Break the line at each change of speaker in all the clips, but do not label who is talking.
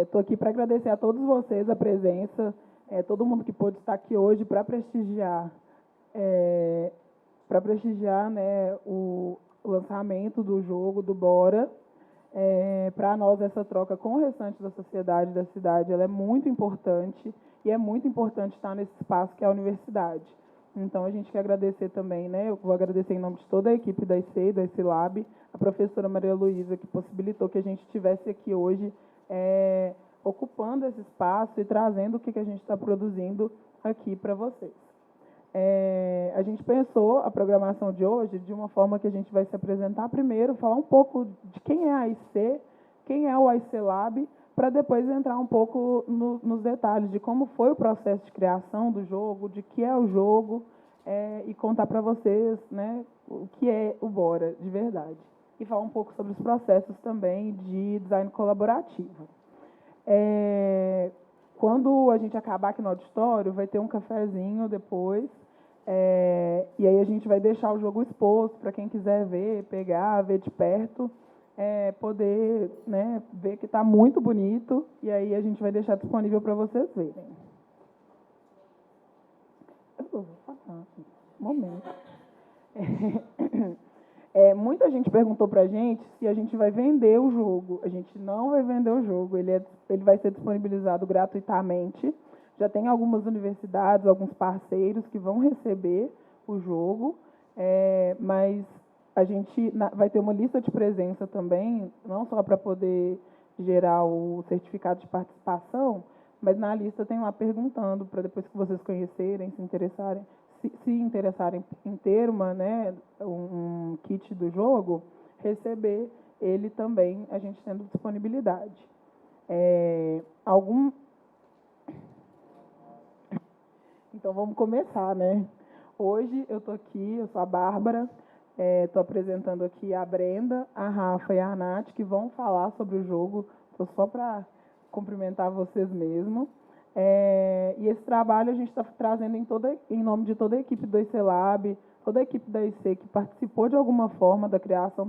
Estou aqui para agradecer a todos vocês a presença, todo mundo que pôde estar aqui hoje para prestigiar, né, o lançamento do jogo, do Bora. Para nós, essa troca com o restante da sociedade, da cidade, ela é muito importante, e é muito importante estar nesse espaço que é a universidade. Então, a gente quer agradecer também, né, eu vou agradecer em nome de toda a equipe da IC, da IC Lab, a professora Maria Luísa, que possibilitou que a gente estivesse aqui hoje, ocupando esse espaço e trazendo o que a gente está produzindo aqui para vocês. A gente pensou a programação de hoje de uma forma que a gente vai se apresentar primeiro, falar um pouco de quem é a IC, quem é o IC Lab, para depois entrar um pouco nos detalhes de como foi o processo de criação do jogo, de que é o jogo, e contar para vocês, né, o que é o Bora, de verdade. E falar um pouco sobre os processos também de design colaborativo. Quando a gente acabar aqui no auditório, vai ter um cafezinho depois, e aí a gente vai deixar o jogo exposto para quem quiser ver, pegar, ver de perto, poder, né, ver que está muito bonito, e aí a gente vai deixar disponível para vocês verem. Eu vou falar, um momento. Muita gente perguntou para a gente se a gente vai vender o jogo. A gente não vai vender o jogo, ele vai ser disponibilizado gratuitamente. Já tem algumas universidades, alguns parceiros que vão receber o jogo, mas a gente vai ter uma lista de presença também, não só para poder gerar o certificado de participação, mas na lista tem lá perguntando, para depois que vocês conhecerem, se interessarem em ter um kit do jogo, receber ele também, a gente tendo disponibilidade. Então, vamos começar, né? Hoje eu estou aqui, eu sou a Bárbara, estou apresentando aqui a Brenda, a Rafa e a Nath, que vão falar sobre o jogo. Estou só para cumprimentar vocês mesmo. E esse trabalho a gente está trazendo em nome de toda a equipe do IC Lab, toda a equipe da IC que participou de alguma forma da criação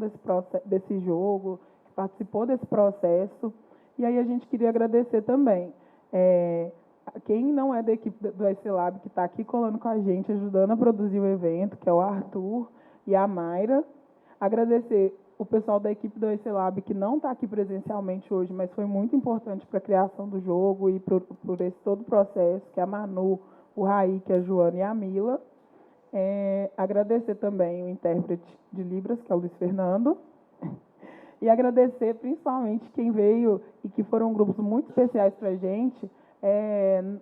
desse jogo, que participou desse processo. E aí a gente queria agradecer também quem não é da equipe do IC Lab, que está aqui colando com a gente, ajudando a produzir o evento, que é o Arthur e a Mayra. Agradecer o pessoal da equipe do IC Lab, que não está aqui presencialmente hoje, mas foi muito importante para a criação do jogo e por esse todo o processo, que é a Manu, o Raí, a Joana e a Mila. Agradecer também o intérprete de Libras, que é o Luiz Fernando. E agradecer principalmente quem veio e que foram grupos muito especiais para a gente.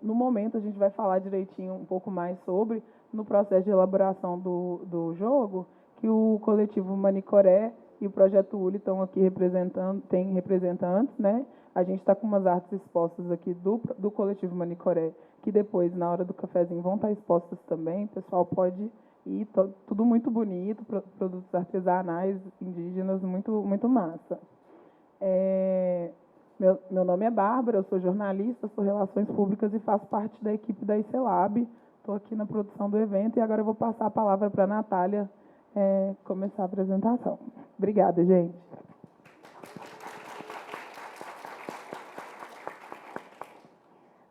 No momento, a gente vai falar direitinho um pouco mais sobre, no processo de elaboração do jogo, que o coletivo Manicoré e o Projeto Uli estão aqui representando, tem representantes, né? A gente está com umas artes expostas aqui do coletivo Manicoré, que depois, na hora do cafezinho, vão estar expostas também. O pessoal pode ir, tudo muito bonito, produtos artesanais, indígenas, muito, muito massa. Meu nome é Bárbara, eu sou jornalista, sou Relações Públicas e faço parte da equipe da IC Lab. Estou aqui na produção do evento e agora eu vou passar a palavra para a Natália começar a apresentação. Obrigada, gente.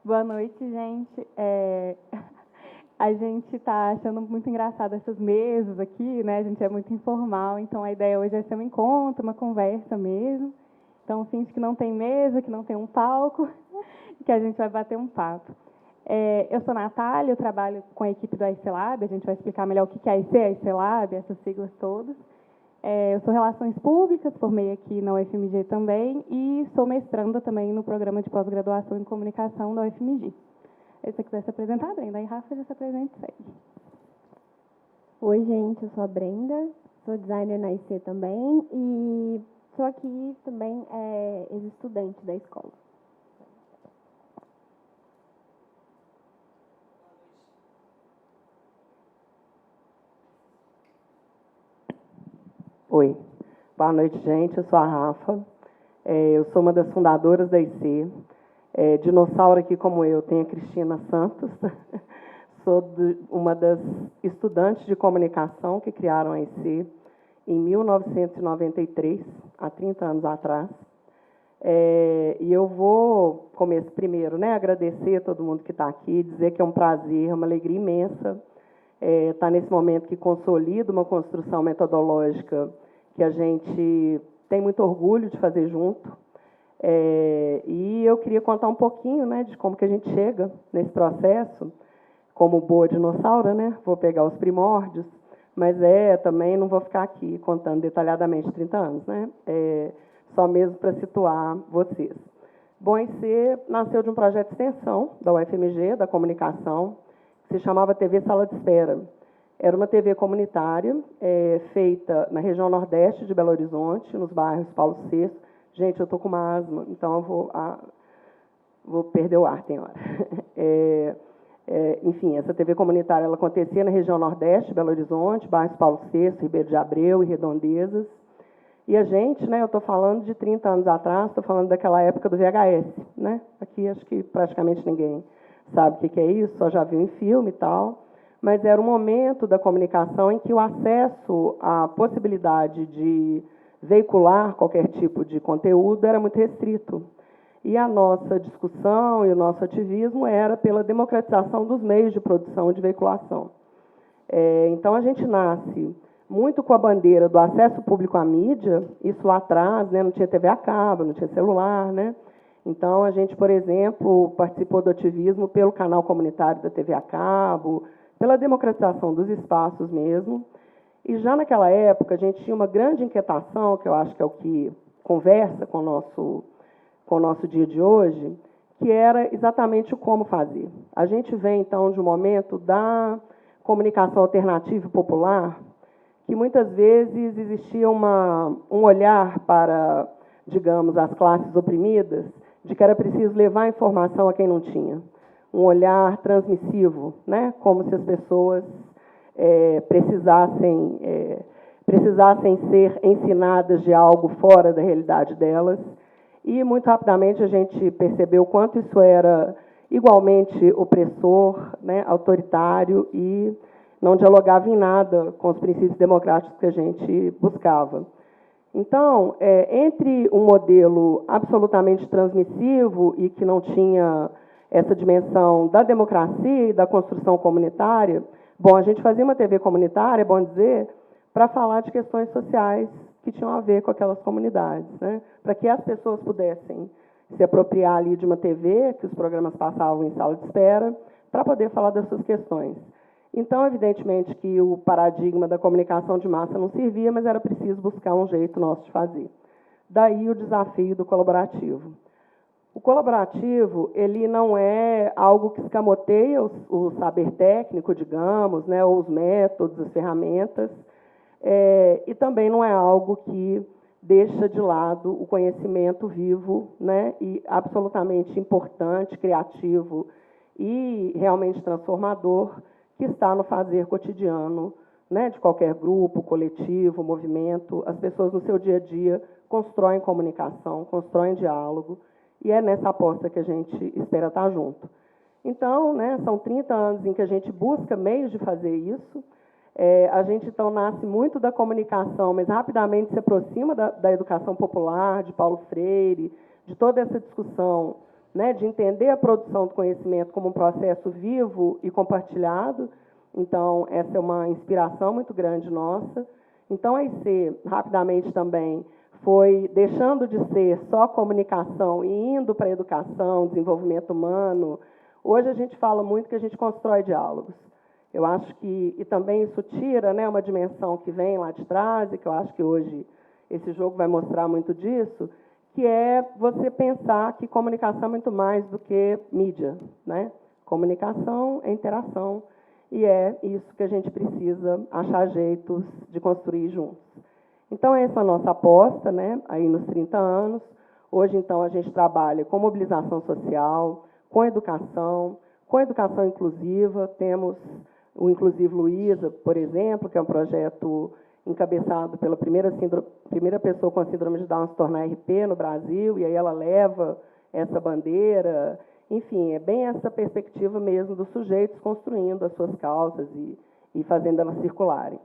Boa noite, gente. A gente está achando muito engraçado essas mesas aqui, né? A gente é muito informal, então a ideia hoje é ser um encontro, uma conversa mesmo. Então, finge que não tem mesa, que não tem um palco, que a gente vai bater um papo. Eu sou Natália, eu trabalho com a equipe do IC Lab, a gente vai explicar melhor o que é a IC Lab, essas siglas todas. Eu sou Relações Públicas, formei aqui na UFMG também, e sou mestranda também no programa de pós-graduação em comunicação da UFMG. Se você quiser se apresentar, Brenda, aí Rafa já se apresenta e segue.
Oi, gente, eu sou a Brenda, sou designer na IC também, e sou aqui também ex-estudante da escola.
Oi, boa noite, gente. Eu sou a Rafa, eu sou uma das fundadoras da IC. Dinossauro aqui como eu, tem a Cristina Santos. Sou uma das estudantes de comunicação que criaram a IC em 1993, há 30 anos atrás. E eu vou, primeiro, né, agradecer a todo mundo que está aqui, dizer que é um prazer, uma alegria imensa estar nesse momento que consolida uma construção metodológica que a gente tem muito orgulho de fazer junto. E eu queria contar um pouquinho, né, de como que a gente chega nesse processo, como boa dinossauro, né, vou pegar os primórdios, mas também não vou ficar aqui contando detalhadamente 30 anos, né, só mesmo para situar vocês. Bom, a IC nasceu de um projeto de extensão da UFMG, da comunicação, que se chamava TV Sala de Espera. Era uma TV comunitária, feita na região nordeste de Belo Horizonte, nos bairros Paulo VI. Gente, eu estou com uma asma, então eu vou perder o ar, tem hora. Enfim, essa TV comunitária ela acontecia na região nordeste de Belo Horizonte, bairros Paulo VI, Ribeiro de Abreu e Redondezas. E a gente, né, eu estou falando de 30 anos atrás, estou falando daquela época do VHS. Né? Aqui acho que praticamente ninguém sabe o que é isso, só já viu em filme e tal. Mas era um momento da comunicação em que o acesso à possibilidade de veicular qualquer tipo de conteúdo era muito restrito. E a nossa discussão e o nosso ativismo era pela democratização dos meios de produção e de veiculação. Então, a gente nasce muito com a bandeira do acesso público à mídia, isso lá atrás, né, não tinha TV a cabo, não tinha celular, né? Então, a gente, por exemplo, participou do ativismo pelo canal comunitário da TV a cabo, pela democratização dos espaços mesmo. E já naquela época, a gente tinha uma grande inquietação, que eu acho que é o que conversa com o nosso dia de hoje, que era exatamente o como fazer. A gente vem, então, de um momento da comunicação alternativa e popular, que muitas vezes existia um olhar para, digamos, as classes oprimidas, de que era preciso levar informação a quem não tinha. Um olhar transmissivo, né? Como se as pessoas precisassem ser ensinadas de algo fora da realidade delas. E, muito rapidamente, a gente percebeu o quanto isso era igualmente opressor, né? Autoritário e não dialogava em nada com os princípios democráticos que a gente buscava. Então, entre um modelo absolutamente transmissivo e que não tinha essa dimensão da democracia e da construção comunitária, bom, a gente fazia uma TV comunitária, é bom dizer, para falar de questões sociais que tinham a ver com aquelas comunidades, né? Para que as pessoas pudessem se apropriar ali de uma TV, que os programas passavam em sala de espera, para poder falar das suas questões. Então, evidentemente, que o paradigma da comunicação de massa não servia, mas era preciso buscar um jeito nosso de fazer. Daí o desafio do colaborativo. O colaborativo, ele não é algo que escamoteia o saber técnico, digamos, né, ou os métodos, as ferramentas, e também não é algo que deixa de lado o conhecimento vivo, né, e absolutamente importante, criativo e realmente transformador, que está no fazer cotidiano, né, de qualquer grupo, coletivo, movimento. As pessoas, no seu dia a dia, constroem comunicação, constroem diálogo, e é nessa aposta que a gente espera estar junto. Então, né, são 30 anos em que a gente busca meios de fazer isso. A gente, então, nasce muito da comunicação, mas rapidamente se aproxima da educação popular, de Paulo Freire, de toda essa discussão, né, de entender a produção do conhecimento como um processo vivo e compartilhado. Então, essa é uma inspiração muito grande nossa. Então, a IC, rapidamente também, foi deixando de ser só comunicação e indo para a educação, desenvolvimento humano. Hoje a gente fala muito que a gente constrói diálogos. Eu acho que, e também isso tira, né, uma dimensão que vem lá de trás, e que eu acho que hoje esse jogo vai mostrar muito disso, que é você pensar que comunicação é muito mais do que mídia, né? Comunicação é interação, e é isso que a gente precisa achar jeitos de construir juntos. Então, essa é a nossa aposta, né, aí nos 30 anos. Hoje, então, a gente trabalha com mobilização social, com educação inclusiva. Temos o Inclusive Luísa, por exemplo, que é um projeto encabeçado pela primeira pessoa com a síndrome de Down se tornar RP no Brasil, e aí ela leva essa bandeira. Enfim, é bem essa perspectiva mesmo dos sujeitos construindo as suas causas e fazendo elas circularem.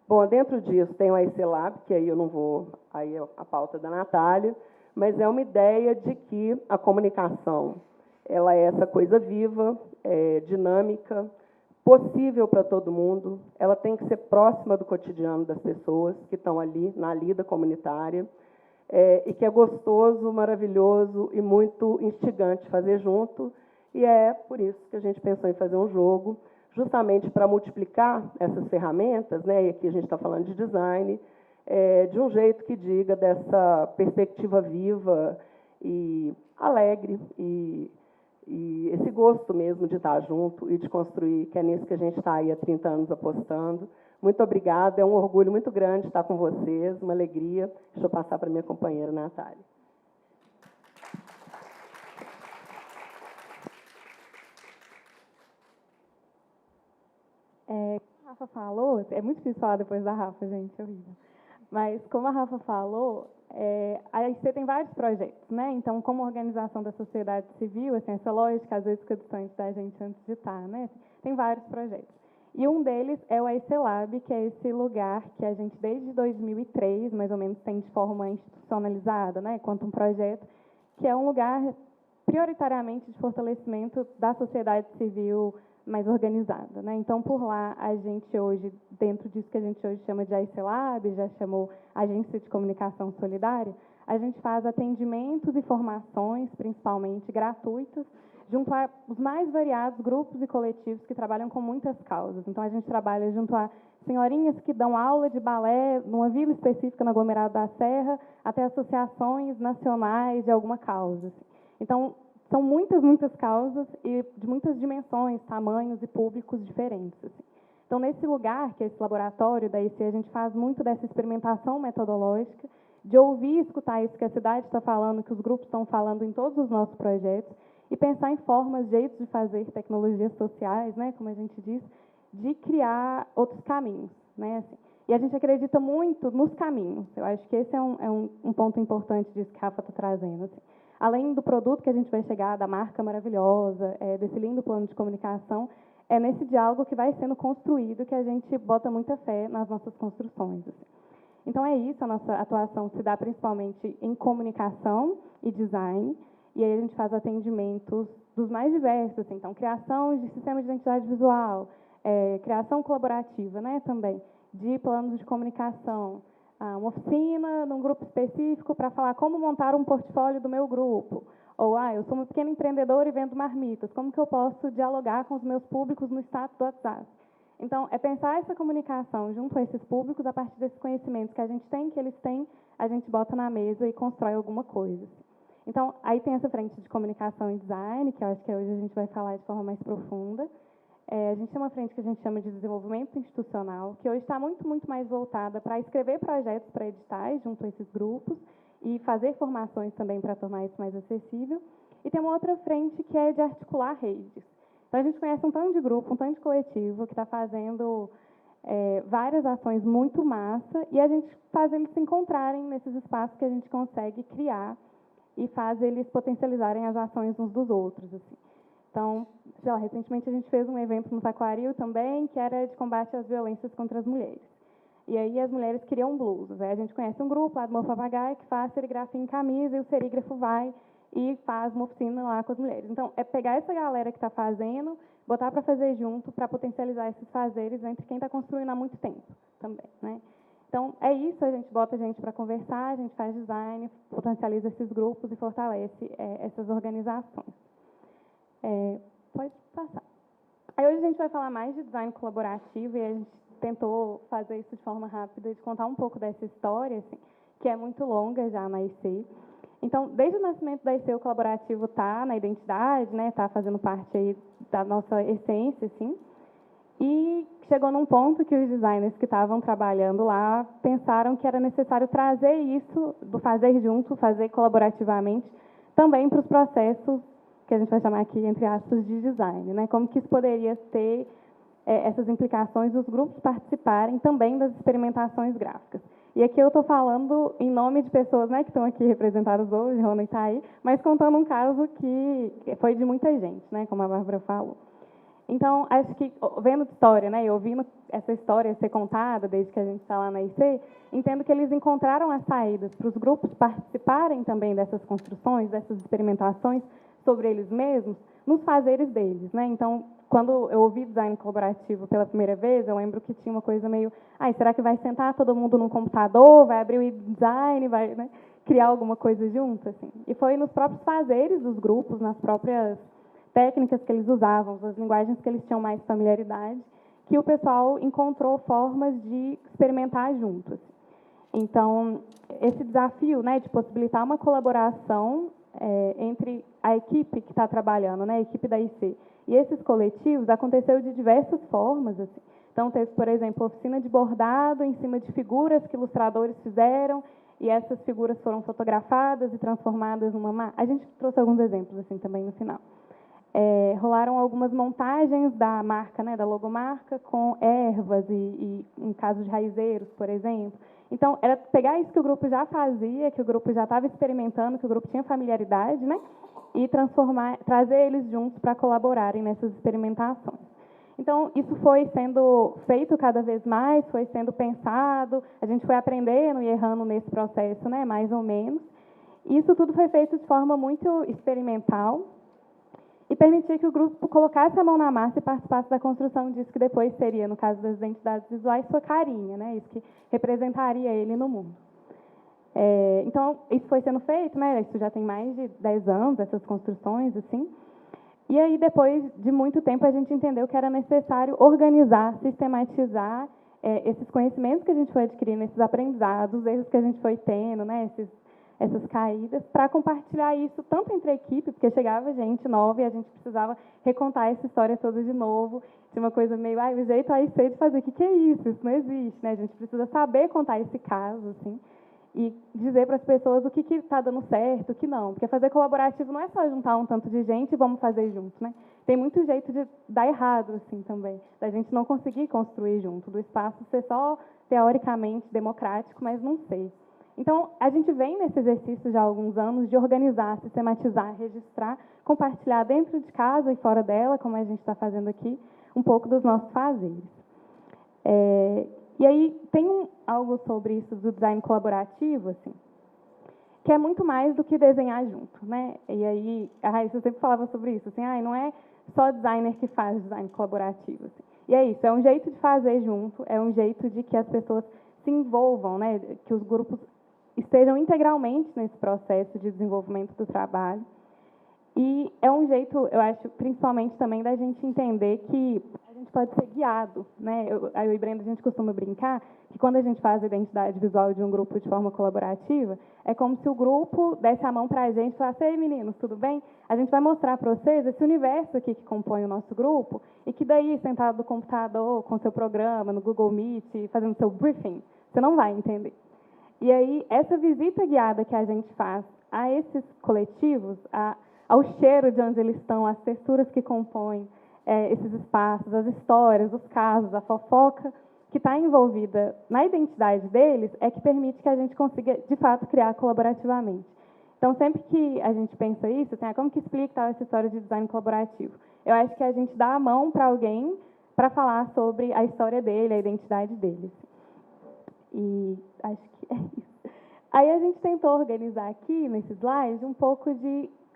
Bom, dentro disso tem o IC Lab, que aí eu não vou, aí é a pauta da Natália, mas é uma ideia de que a comunicação ela é essa coisa viva, dinâmica, possível para todo mundo, ela tem que ser próxima do cotidiano das pessoas que estão ali, na lida comunitária, e que é gostoso, maravilhoso e muito instigante fazer junto, e é por isso que a gente pensou em fazer um jogo, justamente para multiplicar essas ferramentas, né, e aqui a gente está falando de design, de um jeito que diga dessa perspectiva viva e alegre, e esse gosto mesmo de estar junto e de construir, que é nisso que a gente está aí há 30 anos apostando. Muito obrigada, é um orgulho muito grande estar com vocês, uma alegria. Deixa eu passar para a minha companheira, Natália.
A Rafa falou, é muito difícil falar depois da Rafa, gente, é horrível. Mas, como a Rafa falou, a IC tem vários projetos, né? Então, como organização da sociedade civil, assim, essa lógica, às vezes, fica distante da gente antes de estar, né? Tem vários projetos. E um deles é o IC Lab, que é esse lugar que a gente, desde 2003, mais ou menos, tem de forma institucionalizada, né? Quanto um projeto, que é um lugar prioritariamente de fortalecimento da sociedade civil mais organizada, né? Então, por lá, a gente hoje, dentro disso que a gente hoje chama de IC Lab, já chamou Agência de Comunicação Solidária, a gente faz atendimentos e formações, principalmente gratuitas, junto a os mais variados grupos e coletivos que trabalham com muitas causas. Então, a gente trabalha junto a senhorinhas que dão aula de balé numa vila específica no aglomerado da Serra, até associações nacionais de alguma causa. Então, são muitas, muitas causas e de muitas dimensões, tamanhos e públicos diferentes. Assim. Então, nesse lugar, que é esse laboratório da IC, a gente faz muito dessa experimentação metodológica, de ouvir e escutar isso que a cidade está falando, que os grupos estão falando em todos os nossos projetos, e pensar em formas, jeitos de fazer tecnologias sociais, né, como a gente diz, de criar outros caminhos. Né, assim. E a gente acredita muito nos caminhos. Eu acho que esse é um ponto importante disso que a Rafa está trazendo. Assim. Além do produto que a gente vai chegar, da marca maravilhosa, desse lindo plano de comunicação, é nesse diálogo que vai sendo construído que a gente bota muita fé nas nossas construções. Assim. Então, é isso, a nossa atuação se dá principalmente em comunicação e design, e aí a gente faz atendimentos dos mais diversos, assim, então, criação de sistema de identidade visual, criação colaborativa, né, também, de planos de comunicação, uma oficina num grupo específico para falar como montar um portfólio do meu grupo. Ou, eu sou uma pequena empreendedora e vendo marmitas, como que eu posso dialogar com os meus públicos no status do WhatsApp? Então, é pensar essa comunicação junto a esses públicos a partir desses conhecimentos que a gente tem, que eles têm, a gente bota na mesa e constrói alguma coisa. Então, aí tem essa frente de comunicação e design, que eu acho que hoje a gente vai falar de forma mais profunda. A gente tem uma frente que a gente chama de desenvolvimento institucional, que hoje está muito, muito mais voltada para escrever projetos para editais junto a esses grupos e fazer formações também para tornar isso mais acessível. E tem uma outra frente que é de articular redes. Então, a gente conhece um tanto de grupo, um tanto de coletivo que está fazendo várias ações muito massa e a gente faz eles se encontrarem nesses espaços que a gente consegue criar e faz eles potencializarem as ações uns dos outros. Assim. Então, sei lá, recentemente a gente fez um evento no Taquaril também, que era de combate às violências contra as mulheres. E aí as mulheres criam blusas. Aí a gente conhece um grupo lá do Meu Papagaio que faz serigrafia em camisa e o serígrafo vai e faz uma oficina lá com as mulheres. Então, é pegar essa galera que está fazendo, botar para fazer junto, para potencializar esses fazeres entre quem está construindo há muito tempo também. Né? Então, é isso, a gente bota a gente para conversar, a gente faz design, potencializa esses grupos e fortalece essas organizações. Pode passar. Aí hoje a gente vai falar mais de design colaborativo e a gente tentou fazer isso de forma rápida, de contar um pouco dessa história, assim, que é muito longa já na IC. Então, desde o nascimento da IC, o colaborativo está na identidade, né, está fazendo parte aí da nossa essência, assim, e chegou num ponto que os designers que estavam trabalhando lá pensaram que era necessário trazer isso, do fazer junto, fazer colaborativamente, também para os processos que a gente vai chamar aqui, entre aspas, de design. Né? Como que isso poderia ter essas implicações dos grupos participarem também das experimentações gráficas. E aqui eu estou falando em nome de pessoas, né, que estão aqui representadas hoje, Rona está aí, mas contando um caso que foi de muita gente, né, como a Bárbara falou. Então, acho que, vendo história, né, e ouvindo essa história ser contada desde que a gente está lá na IC, entendo que eles encontraram as saídas para os grupos participarem também dessas construções, dessas experimentações sobre eles mesmos, nos fazeres deles, né? Então, quando eu ouvi design colaborativo pela primeira vez, eu lembro que tinha uma coisa meio, será que vai sentar todo mundo num computador, vai abrir o design, vai, né, criar alguma coisa junto, assim? E foi nos próprios fazeres dos grupos, nas próprias técnicas que eles usavam, as linguagens que eles tinham mais familiaridade, que o pessoal encontrou formas de experimentar juntos. Então, esse desafio, né, de possibilitar uma colaboração entre a equipe que está trabalhando, né, a equipe da IC, e esses coletivos, aconteceu de diversas formas. Assim. Então, teve, por exemplo, oficina de bordado em cima de figuras que ilustradores fizeram, e essas figuras foram fotografadas e transformadas numa... A gente trouxe alguns exemplos assim também no final. Rolaram algumas montagens da marca, né, da logomarca, com ervas e em caso de raizeiros, por exemplo. Então, era pegar isso que o grupo já fazia, que o grupo já estava experimentando, que o grupo tinha familiaridade, né, e trazer eles juntos para colaborarem nessas experimentações. Então, isso foi sendo feito cada vez mais, foi sendo pensado, a gente foi aprendendo e errando nesse processo, né, mais ou menos. E isso tudo foi feito de forma muito experimental, e permitir que o grupo colocasse a mão na massa e participasse da construção disso que depois seria, no caso das identidades visuais, sua carinha, né? Isso que representaria ele no mundo. Então, isso foi sendo feito, né? Isso já tem mais de 10 anos, essas construções, assim. E aí, depois de muito tempo, a gente entendeu que era necessário organizar, sistematizar esses conhecimentos que a gente foi adquirindo, esses aprendizados, os erros que a gente foi tendo, né? Essas caídas, para compartilhar isso tanto entre a equipe, porque chegava gente nova e a gente precisava recontar essa história toda de novo. Tinha uma coisa meio, o jeito aí sei de fazer, o que é isso? Isso não existe, né? A gente precisa saber contar esse caso, assim, e dizer para as pessoas o que está dando certo, o que não. Porque fazer colaborativo não é só juntar um tanto de gente e vamos fazer junto, né? Tem muito jeito de dar errado, assim, também, da gente não conseguir construir junto, do espaço ser só teoricamente democrático, mas não ser. Então, a gente vem nesse exercício já há alguns anos de organizar, sistematizar, registrar, compartilhar dentro de casa e fora dela, como a gente está fazendo aqui, um pouco dos nossos fazeres. E aí, tem algo sobre isso do design colaborativo, assim, que é muito mais do que desenhar junto, né? E aí, a Raíssa sempre falava sobre isso, assim, não é só designer que faz design colaborativo. Assim. E é isso, é um jeito de fazer junto, é um jeito de que as pessoas se envolvam, né? Que os grupos estejam integralmente nesse processo de desenvolvimento do trabalho. E é um jeito, eu acho, principalmente também da gente entender que a gente pode ser guiado, né? Eu e Brenda, a gente costuma brincar que quando a gente faz a identidade visual de um grupo de forma colaborativa, é como se o grupo desse a mão para a gente e falasse: ei, meninos, tudo bem? A gente vai mostrar para vocês esse universo aqui que compõe o nosso grupo e que daí, sentado no computador, com seu programa, no Google Meet, fazendo seu briefing, você não vai entender. E aí, essa visita guiada que a gente faz a esses coletivos, ao cheiro de onde eles estão, às texturas que compõem esses espaços, as histórias, os casos, a fofoca que está envolvida na identidade deles, é que permite que a gente consiga, de fato, criar colaborativamente. Então, sempre que a gente pensa isso, assim, como que explica essa história de design colaborativo? Eu acho que a gente dá a mão para alguém para falar sobre a história dele, a identidade deles. E acho que é isso. Aí a gente tentou organizar aqui, nesse slide, um pouco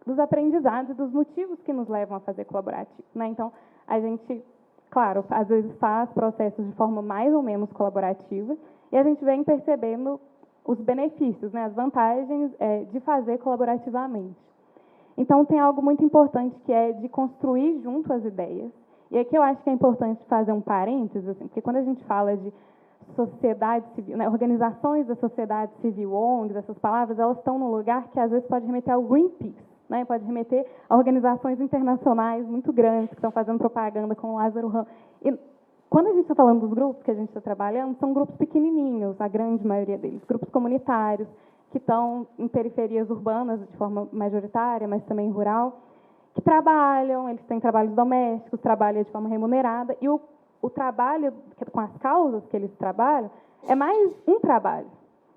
dos aprendizados e dos motivos que nos levam a fazer colaborativo. Né? Então, a gente, claro, às vezes faz processos de forma mais ou menos colaborativa e a gente vem percebendo os benefícios, né, as vantagens de fazer colaborativamente. Então, tem algo muito importante que é de construir junto as ideias. E aqui eu acho que é importante fazer um parênteses, assim, porque quando a gente fala de sociedade civil, né, organizações da sociedade civil, ONGs, essas palavras, elas estão num lugar que às vezes pode remeter ao Greenpeace, né, pode remeter a organizações internacionais muito grandes que estão fazendo propaganda com o Lázaro Ramos. E quando a gente está falando dos grupos que a gente está trabalhando, são grupos pequenininhos, a grande maioria deles, grupos comunitários, que estão em periferias urbanas de forma majoritária, mas também rural, que trabalham, eles têm trabalhos domésticos, trabalham de forma remunerada, e o trabalho com as causas que eles trabalham é mais um trabalho,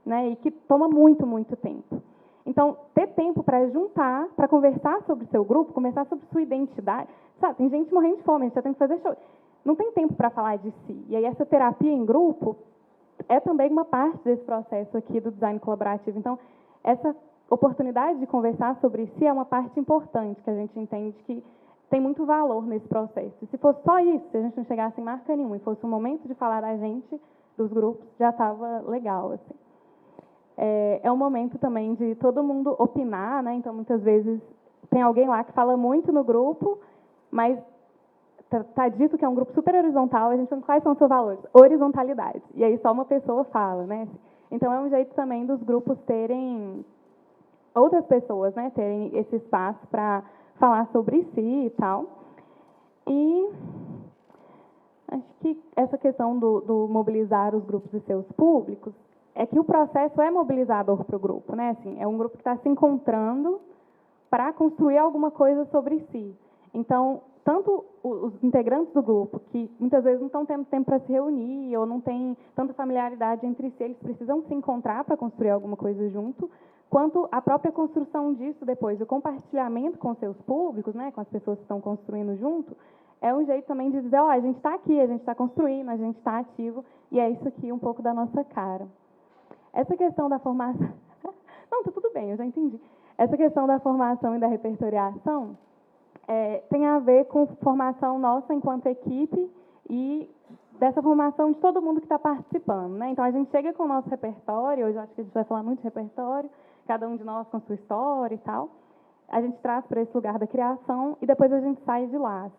né, e que toma muito, muito tempo. Então, ter tempo para juntar, para conversar sobre o seu grupo, conversar sobre sua identidade. Sabe, tem gente morrendo de fome, a gente já tem que fazer show. Não tem tempo para falar de si. E aí, essa terapia em grupo é também uma parte desse processo aqui do design colaborativo. Então, essa oportunidade de conversar sobre si é uma parte importante, que a gente entende que tem muito valor nesse processo. E se fosse só isso, se a gente não chegasse em marca nenhuma e fosse um momento de falar da gente, dos grupos, já estava legal, assim. É um momento também de todo mundo opinar, né? Então, muitas vezes, tem alguém lá que fala muito no grupo, mas está dito que é um grupo super horizontal, a gente pergunta quais são os seus valores? Horizontalidade. E aí só uma pessoa fala, né? Então, é um jeito também dos grupos terem outras pessoas, né? Terem esse espaço para falar sobre si e tal. E acho que essa questão do mobilizar os grupos e seus públicos é que o processo é mobilizador para o grupo, né? Assim, é um grupo que está se encontrando para construir alguma coisa sobre si. Então, tanto os integrantes do grupo, que muitas vezes não estão tendo tempo para se reunir ou não têm tanta familiaridade entre si, eles precisam se encontrar para construir alguma coisa junto, quanto a própria construção disso depois, o compartilhamento com seus públicos, né, com as pessoas que estão construindo junto, é um jeito também de dizer, ó, a gente está aqui, a gente está construindo, a gente está ativo, e é isso aqui um pouco da nossa cara. Essa questão da formação... Não, está tudo bem, eu já entendi. Essa questão da formação e da repertoriação tem a ver com formação nossa enquanto equipe e dessa formação de todo mundo que está participando, né? Então, a gente chega com o nosso repertório, hoje acho que a gente vai falar muito de repertório, cada um de nós com sua história e tal. A gente traz para esse lugar da criação e depois a gente sai de lá.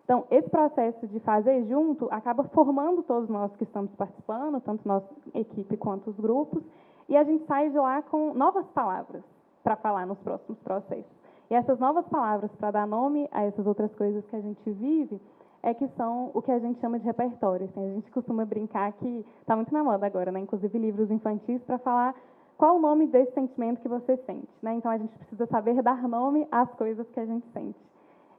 Então, esse processo de fazer junto acaba formando todos nós que estamos participando, tanto nossa equipe quanto os grupos, e a gente sai de lá com novas palavras para falar nos próximos processos. E essas novas palavras para dar nome a essas outras coisas que a gente vive é que são o que a gente chama de repertório. Assim, a gente costuma brincar que está muito na moda agora, né? Inclusive livros infantis para falar qual o nome desse sentimento que você sente, né? Então, a gente precisa saber dar nome às coisas que a gente sente.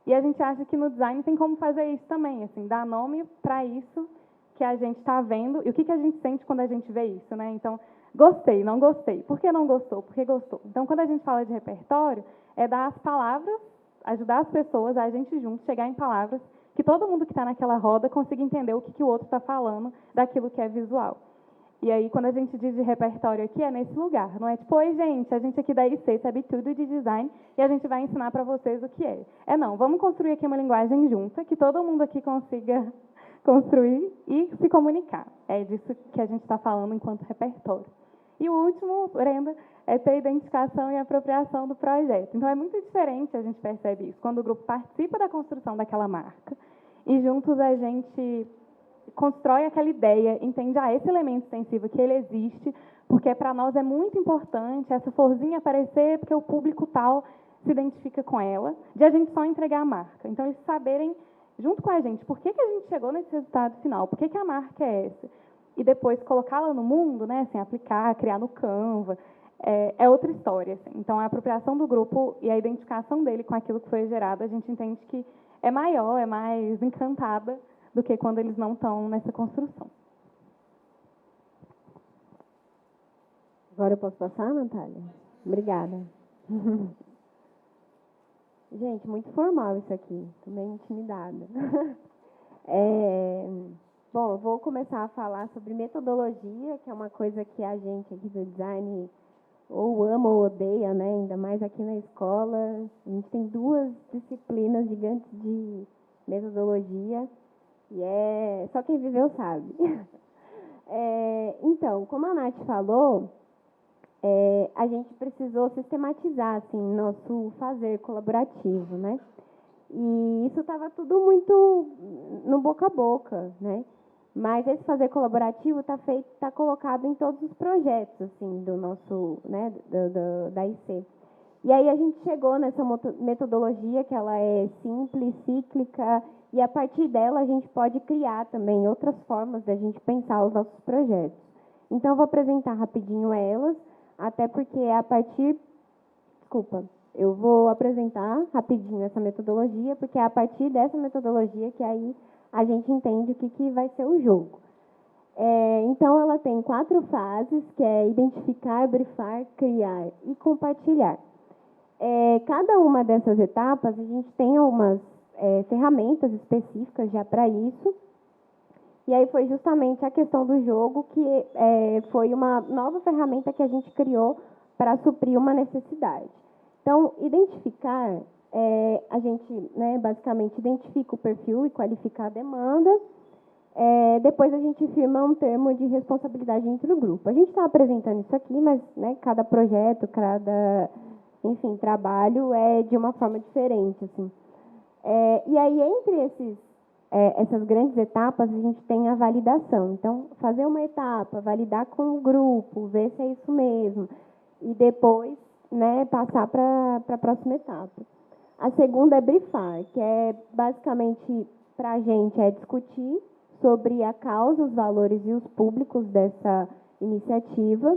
E a gente acha que no design tem como fazer isso também, assim, dar nome para isso que a gente está vendo e o que a gente sente quando a gente vê isso, né? Então, gostei, não gostei. Por que não gostou? Por que gostou? Então, quando a gente fala de repertório, é dar as palavras, ajudar as pessoas, a gente junto, chegar em palavras que todo mundo que está naquela roda consiga entender o que o outro está falando daquilo que é visual. E aí, quando a gente diz de repertório aqui, é nesse lugar. Não é tipo, oi, gente, a gente aqui da IC sabe tudo de design e a gente vai ensinar para vocês o que é. Não, vamos construir aqui uma linguagem junta, que todo mundo aqui consiga construir e se comunicar. É disso que a gente está falando enquanto repertório. E o último, Brenda, é ter identificação e apropriação do projeto. Então, é muito diferente, a gente percebe isso, quando o grupo participa da construção daquela marca e juntos a gente constrói aquela ideia, entende, esse elemento sensível que ele existe, porque para nós é muito importante essa florzinha aparecer, porque o público tal se identifica com ela, de a gente só entregar a marca. Então, eles saberem, junto com a gente, por que a gente chegou nesse resultado final, por que a marca é essa, e depois colocá-la no mundo, né, assim, aplicar, criar no Canva, é outra história. Assim. Então, a apropriação do grupo e a identificação dele com aquilo que foi gerado, a gente entende que é maior, é mais encantada do que quando eles não estão nessa construção.
Agora eu posso passar, Natália? Obrigada. Gente, muito formal isso aqui. Estou meio intimidada. Bom, eu vou começar a falar sobre metodologia, que é uma coisa que a gente aqui do design ou ama ou odeia, né? Ainda mais aqui na escola. A gente tem 2 disciplinas gigantes de metodologia e só quem viveu sabe. Então, como a Nath falou, a gente precisou sistematizar assim, nosso fazer colaborativo, né? E isso estava tudo muito no boca a boca, né? Mas esse fazer colaborativo está colocado em todos os projetos assim, do nosso, né, da IC. E aí a gente chegou nessa metodologia que ela é simples, cíclica, e a partir dela a gente pode criar também outras formas da gente pensar os nossos projetos. Então, eu vou apresentar rapidinho elas, até porque eu vou apresentar rapidinho essa metodologia, porque é a partir dessa metodologia que aí a gente entende o que vai ser o jogo. Então, ela tem 4 fases, que é identificar, brifar, criar e compartilhar. Cada uma dessas etapas, a gente tem algumas ferramentas específicas já para isso. E aí foi justamente a questão do jogo que foi uma nova ferramenta que a gente criou para suprir uma necessidade. Então, identificar, a gente, né, basicamente identifica o perfil e qualifica a demanda. Depois a gente firma um termo de responsabilidade entre o grupo. A gente está apresentando isso aqui, mas, né, cada projeto, cada, enfim, trabalho é de uma forma diferente, assim. E aí, entre essas grandes etapas, a gente tem a validação. Então, fazer uma etapa, validar com o grupo, ver se é isso mesmo, e depois, né, passar para a próxima etapa. A segunda é brifar, que é basicamente, para a gente, discutir sobre a causa, os valores e os públicos dessa iniciativa.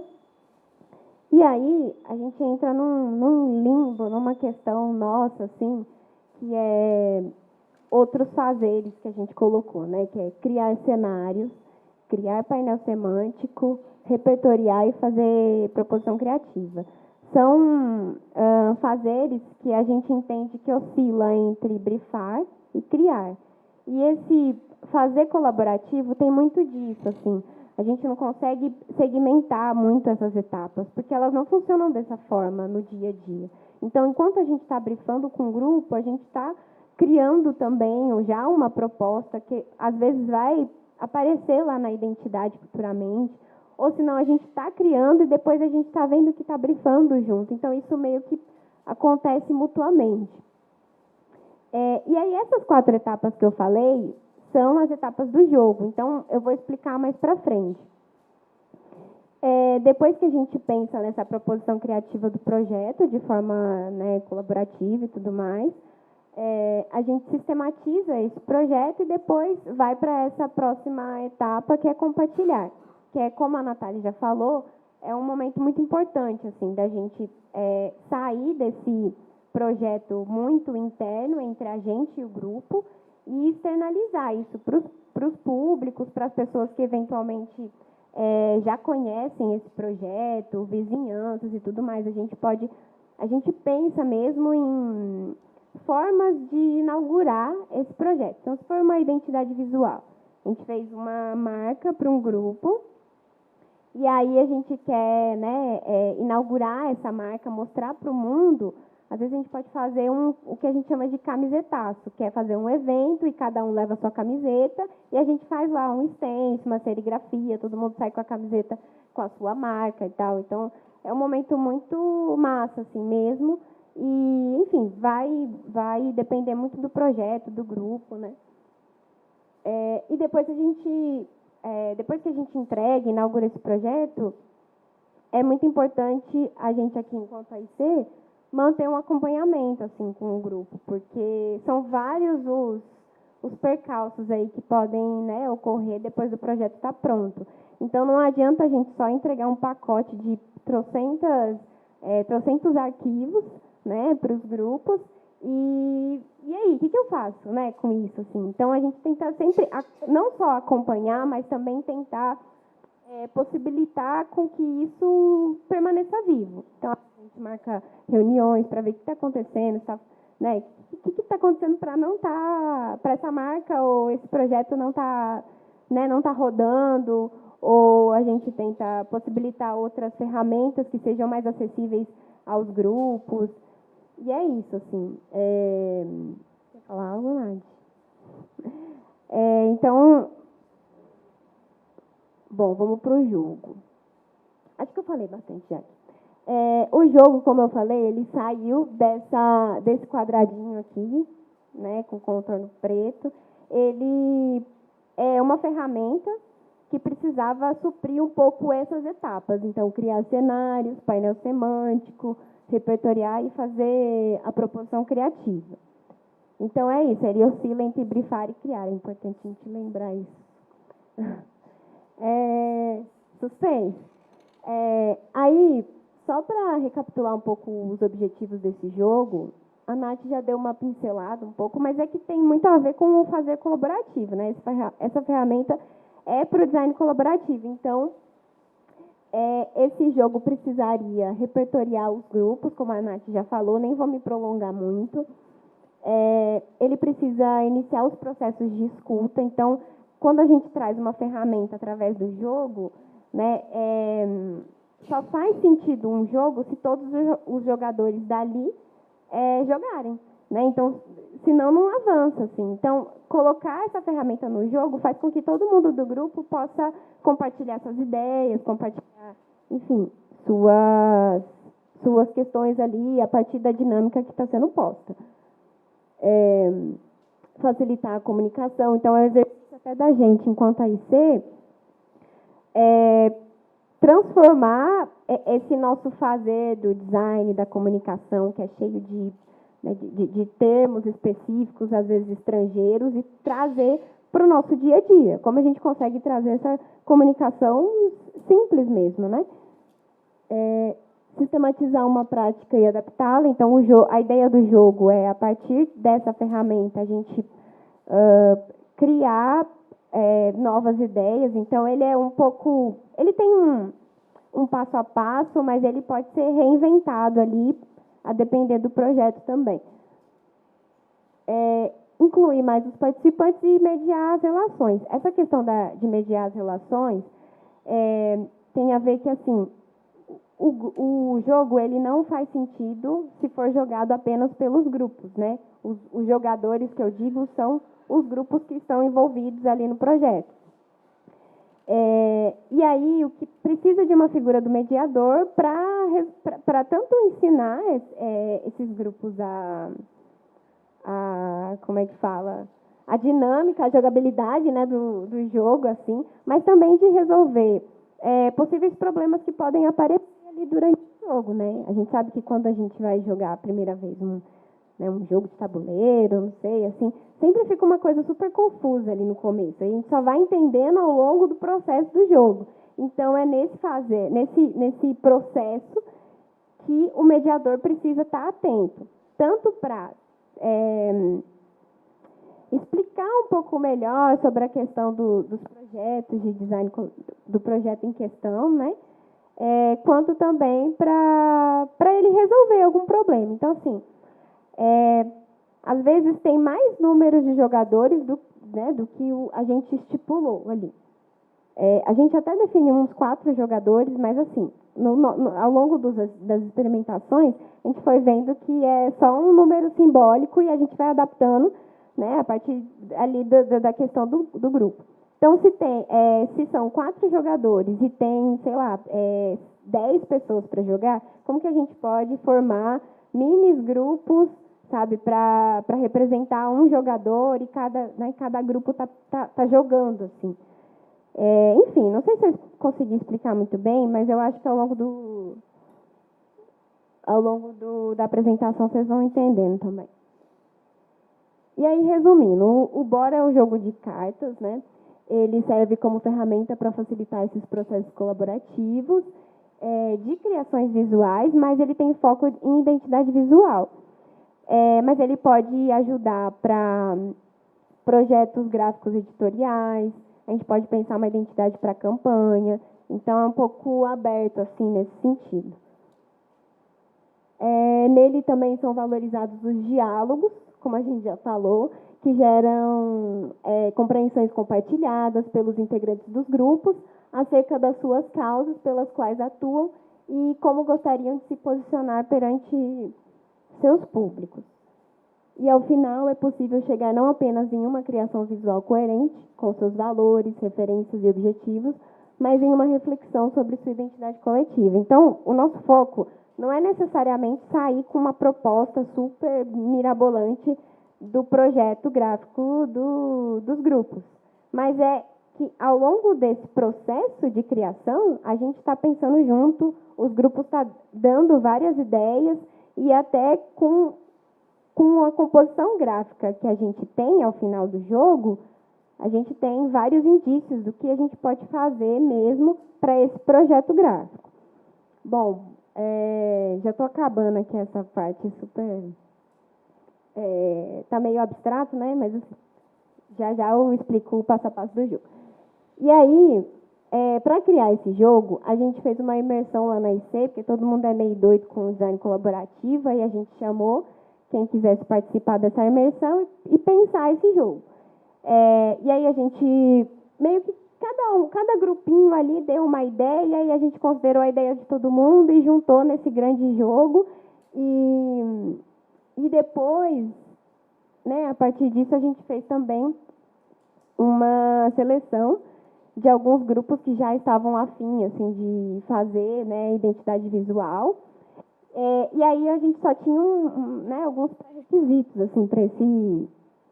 E aí, a gente entra num limbo, numa questão nossa, assim, que é outros fazeres que a gente colocou, né? Que é criar cenários, criar painel semântico, repertoriar e fazer proposição criativa. São fazeres que a gente entende que oscila entre brifar e criar. E esse fazer colaborativo tem muito disso, assim. A gente não consegue segmentar muito essas etapas, porque elas não funcionam dessa forma no dia a dia. Então, enquanto a gente está brifando com o grupo, a gente está criando também já uma proposta que, às vezes, vai aparecer lá na identidade futuramente, ou senão a gente está criando e depois a gente está vendo que está brifando junto. Então, isso meio que acontece mutuamente. E aí, essas 4 etapas que eu falei são as etapas do jogo. Então, eu vou explicar mais para frente. Depois que a gente pensa nessa proposição criativa do projeto, de forma, né, colaborativa e tudo mais, a gente sistematiza esse projeto e depois vai para essa próxima etapa, que é compartilhar. Que é, como a Natália já falou, é um momento muito importante, assim, da gente sair desse projeto muito interno entre a gente e o grupo e externalizar isso para os públicos, para as pessoas que eventualmente já conhecem esse projeto, vizinhanças e tudo mais. A gente pensa mesmo em formas de inaugurar esse projeto. Então, se for uma identidade visual, a gente fez uma marca para um grupo, e aí a gente quer, né, inaugurar essa marca, mostrar para o mundo. Às vezes a gente pode fazer o que a gente chama de camisetaço, que é fazer um evento e cada um leva a sua camiseta e a gente faz lá um stencil, uma serigrafia, todo mundo sai com a camiseta com a sua marca e tal. Então, é um momento muito massa, assim mesmo. E, enfim, vai depender muito do projeto, do grupo, né? E depois depois que a gente entrega, inaugura esse projeto, é muito importante a gente aqui, enquanto AIC, manter um acompanhamento, assim, com o grupo, porque são vários os percalços aí que podem, né, ocorrer depois do projeto estar pronto. Então, não adianta a gente só entregar um pacote de trocentos arquivos, né, para os grupos, e aí, o que eu faço, né, com isso, assim? Então, a gente tenta sempre, não só acompanhar, mas também tentar possibilitar com que isso permaneça vivo. Então, a gente marca reuniões para ver o que está acontecendo, né, o que está acontecendo para não para essa marca ou esse projeto não né, não tá rodando, ou a gente tenta possibilitar outras ferramentas que sejam mais acessíveis aos grupos. E é isso, assim. Quer falar algo, Nath? Então, bom, vamos para o jogo. Acho que eu falei bastante já. O jogo, como eu falei, ele saiu desse quadradinho aqui, né, com contorno preto. Ele é uma ferramenta que precisava suprir um pouco essas etapas. Então, criar cenários, painel semântico, repertoriar e fazer a proposição criativa. Então, é isso. Ele oscila entre brifar e criar. É importante a gente lembrar isso. Suspense. Aí, só para recapitular um pouco os objetivos desse jogo, a Nath já deu uma pincelada um pouco, mas é que tem muito a ver com o fazer colaborativo, né? Essa ferramenta é para o design colaborativo. Então, esse jogo precisaria repertoriar os grupos, como a Nath já falou, nem vou me prolongar muito. Ele precisa iniciar os processos de escuta. Então, quando a gente traz uma ferramenta através do jogo, né, só faz sentido um jogo se todos os jogadores dali jogarem, né? Então, senão não avança, assim. Então, colocar essa ferramenta no jogo faz com que todo mundo do grupo possa compartilhar suas ideias, compartilhar, enfim, suas questões ali a partir da dinâmica que está sendo posta. Facilitar a comunicação. Então, é um exercício até da gente, enquanto AIC, transformar esse nosso fazer do design, da comunicação, que é cheio de termos específicos, às vezes estrangeiros, e trazer para o nosso dia a dia. Como a gente consegue trazer essa comunicação simples mesmo, né? Sistematizar uma prática e adaptá-la. Então, a ideia do jogo é, a partir dessa ferramenta, a gente criar novas ideias. Então, ele é ele tem um passo a passo, mas ele pode ser reinventado ali, a depender do projeto também. Incluir mais os participantes e mediar as relações. Essa questão de mediar as relações tem a ver que, assim, o jogo ele não faz sentido se for jogado apenas pelos grupos, né? Os jogadores que eu digo são os grupos que estão envolvidos ali no projeto. E aí, o que precisa de uma figura do mediador para tanto ensinar esses grupos como é que fala? A dinâmica, a jogabilidade, né, do jogo, assim, mas também de resolver possíveis problemas que podem aparecer ali durante o jogo, né? A gente sabe que quando a gente vai jogar a primeira vez um jogo de tabuleiro, não sei, assim, sempre fica uma coisa super confusa ali no começo. A gente só vai entendendo ao longo do processo do jogo. Então, é nesse processo que o mediador precisa estar atento, tanto para explicar um pouco melhor sobre a questão dos projetos de design, do projeto em questão, né? Quanto também para ele resolver algum problema. Então, assim, às vezes tem mais números de jogadores do que a gente estipulou ali. A gente até definiu uns 4 jogadores, mas, assim, ao longo das experimentações, a gente foi vendo que é só um número simbólico e a gente vai adaptando, né, a partir ali da questão do grupo. Então, se são 4 jogadores e tem, sei lá, 10 pessoas para jogar, como que a gente pode formar minis grupos, sabe, para representar um jogador e cada grupo tá jogando, assim. Enfim, não sei se eu consegui explicar muito bem, mas eu acho que ao longo da apresentação vocês vão entendendo também. E aí, resumindo, o Bora é um jogo de cartas, né? Ele serve como ferramenta para facilitar esses processos colaborativos, de criações visuais, mas ele tem foco em identidade visual. Mas ele pode ajudar para projetos gráficos editoriais, a gente pode pensar uma identidade para campanha, então é um pouco aberto assim nesse sentido. Nele também são valorizados os diálogos, como a gente já falou, que geram compreensões compartilhadas pelos integrantes dos grupos acerca das suas causas pelas quais atuam e como gostariam de se posicionar perante seus públicos. E, ao final, é possível chegar não apenas em uma criação visual coerente, com seus valores, referências e objetivos, mas em uma reflexão sobre sua identidade coletiva. Então, o nosso foco não é necessariamente sair com uma proposta super mirabolante do projeto gráfico dos grupos, mas é que, ao longo desse processo de criação, a gente está pensando junto, os grupos estão dando várias ideias e até com a composição gráfica que a gente tem ao final do jogo, a gente tem vários indícios do que a gente pode fazer mesmo para esse projeto gráfico. Bom, já estou acabando aqui essa parte super... Está meio abstrato, né? Mas já eu explico o passo a passo do jogo. E aí, para criar esse jogo, a gente fez uma imersão lá na IC, porque todo mundo é meio doido com o design colaborativo, e a gente chamou quem quisesse participar dessa imersão e pensar esse jogo. E aí a gente, meio que cada grupinho ali deu uma ideia, e aí a gente considerou a ideia de todo mundo e juntou nesse grande jogo. E depois, né, a partir disso, a gente fez também uma seleção de alguns grupos que já estavam afim, assim, de fazer, né, identidade visual. E aí a gente só tinha né, alguns requisitos, assim,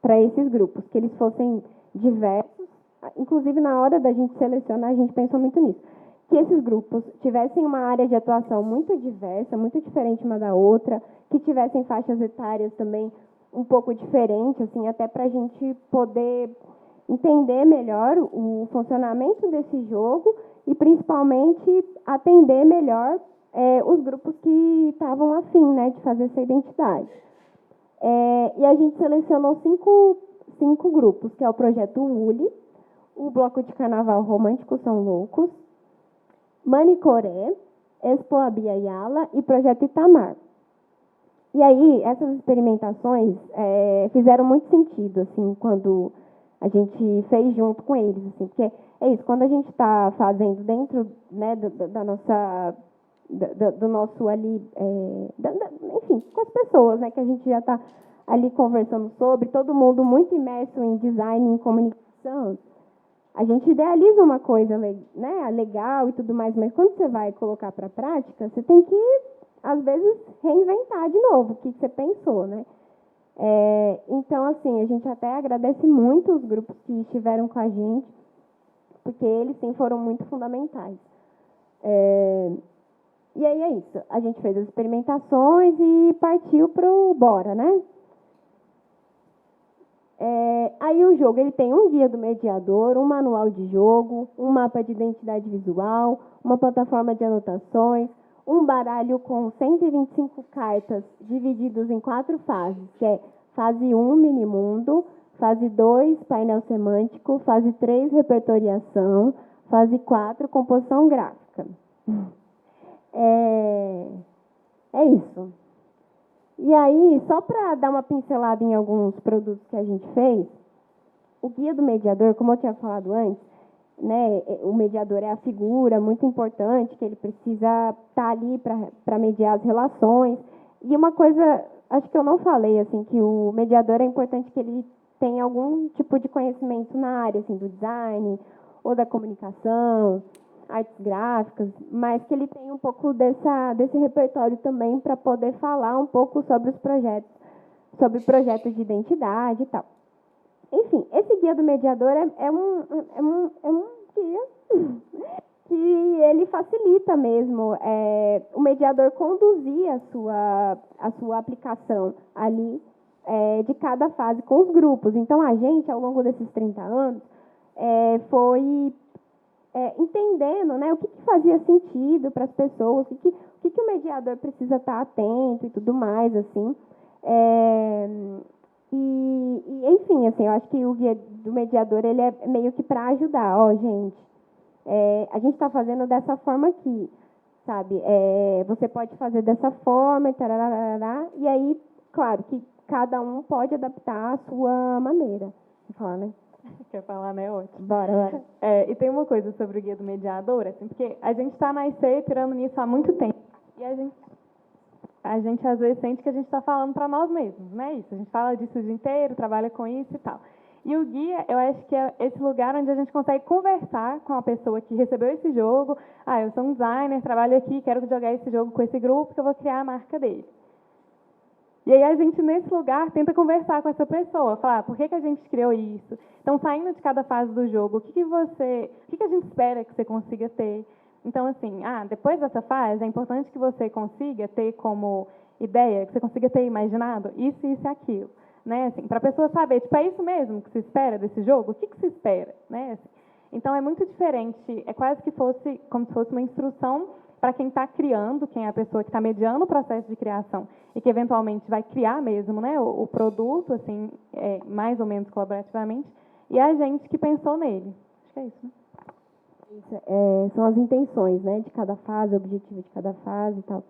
para esses grupos, que eles fossem diversos. Inclusive, na hora da gente selecionar, a gente pensou muito nisso. Que esses grupos tivessem uma área de atuação muito diversa, muito diferente uma da outra, que tivessem faixas etárias também um pouco diferentes, assim, até para a gente poder entender melhor o funcionamento desse jogo e, principalmente, atender melhor os grupos que estavam afim, né, de fazer essa identidade. E a gente selecionou cinco grupos, que é o Projeto Uli, o Bloco de Carnaval Romântico São Loucos, Manicoré, Expo Abiyala e Projeto Itamar. E aí, essas experimentações fizeram muito sentido, assim, quando a gente fez junto com eles, assim, porque é isso, quando a gente está fazendo dentro, né, do nosso ali, enfim, com as pessoas, né, que a gente já está ali conversando sobre, todo mundo muito imerso em design, em comunicação, a gente idealiza uma coisa, né, legal e tudo mais, mas quando você vai colocar para a prática, você tem que, às vezes, reinventar de novo o que você pensou, né? Então, assim, a gente até agradece muito os grupos que estiveram com a gente, porque eles, sim, foram muito fundamentais. E aí é isso. A gente fez as experimentações e partiu para o bora, né? Aí o jogo ele tem um guia do mediador, um manual de jogo, um mapa de identidade visual, uma plataforma de anotações, um baralho com 125 cartas divididos em 4 fases, que é fase 1, minimundo, fase 2, painel semântico, fase 3, repertoriação, fase 4, composição gráfica. É isso. E aí, só para dar uma pincelada em alguns produtos que a gente fez, o guia do mediador, como eu tinha falado antes, né, o mediador é a figura muito importante, que ele precisa estar ali para mediar as relações. E uma coisa, acho que eu não falei, assim, que o mediador é importante que ele tenha algum tipo de conhecimento na área, assim, do design ou da comunicação, artes gráficas, mas que ele tenha um pouco desse repertório também para poder falar um pouco sobre os projetos, sobre projetos de identidade e tal. Enfim, esse guia do mediador é um guia que ele facilita mesmo o mediador conduzir a sua aplicação ali de cada fase com os grupos. Então, a gente, ao longo desses 30 anos, foi entendendo, né, o que fazia sentido para as pessoas, o que o mediador precisa estar atento e tudo mais, assim. Enfim, assim, eu acho que o guia do mediador ele é meio que para ajudar. Ó, gente, a gente está fazendo dessa forma aqui, sabe? Você pode fazer dessa forma, tararara, e aí, claro, que cada um pode adaptar a sua maneira. Vou falar, né?
Quer falar, né? Ótimo.
Bora.
E tem uma coisa sobre o guia do mediador, assim, porque a gente está na IC pirando nisso há muito tempo. E a gente às vezes sente que a gente está falando para nós mesmos, né? Isso, a gente fala disso o dia inteiro, trabalha com isso e tal. E o guia, eu acho que é esse lugar onde a gente consegue conversar com a pessoa que recebeu esse jogo. Eu sou um designer, trabalho aqui, quero jogar esse jogo com esse grupo, que eu vou criar a marca dele. E aí a gente, nesse lugar, tenta conversar com essa pessoa, falar por que a gente criou isso. Então, saindo de cada fase do jogo, o que a gente espera que você consiga ter? Então, assim, depois dessa fase, é importante que você consiga ter como ideia, que você consiga ter imaginado isso, isso e aquilo. Né? Assim, para a pessoa saber, tipo, é isso mesmo que se espera desse jogo? O que se espera? Né? Assim, então, é muito diferente, é quase que fosse, como se fosse uma instrução para quem está criando, quem é a pessoa que está mediando o processo de criação e que, eventualmente, vai criar mesmo, né, o produto, assim, mais ou menos colaborativamente, e a gente que pensou nele. Acho que é isso, né?
São as intenções, né, de cada fase, o objetivo de cada fase e tal.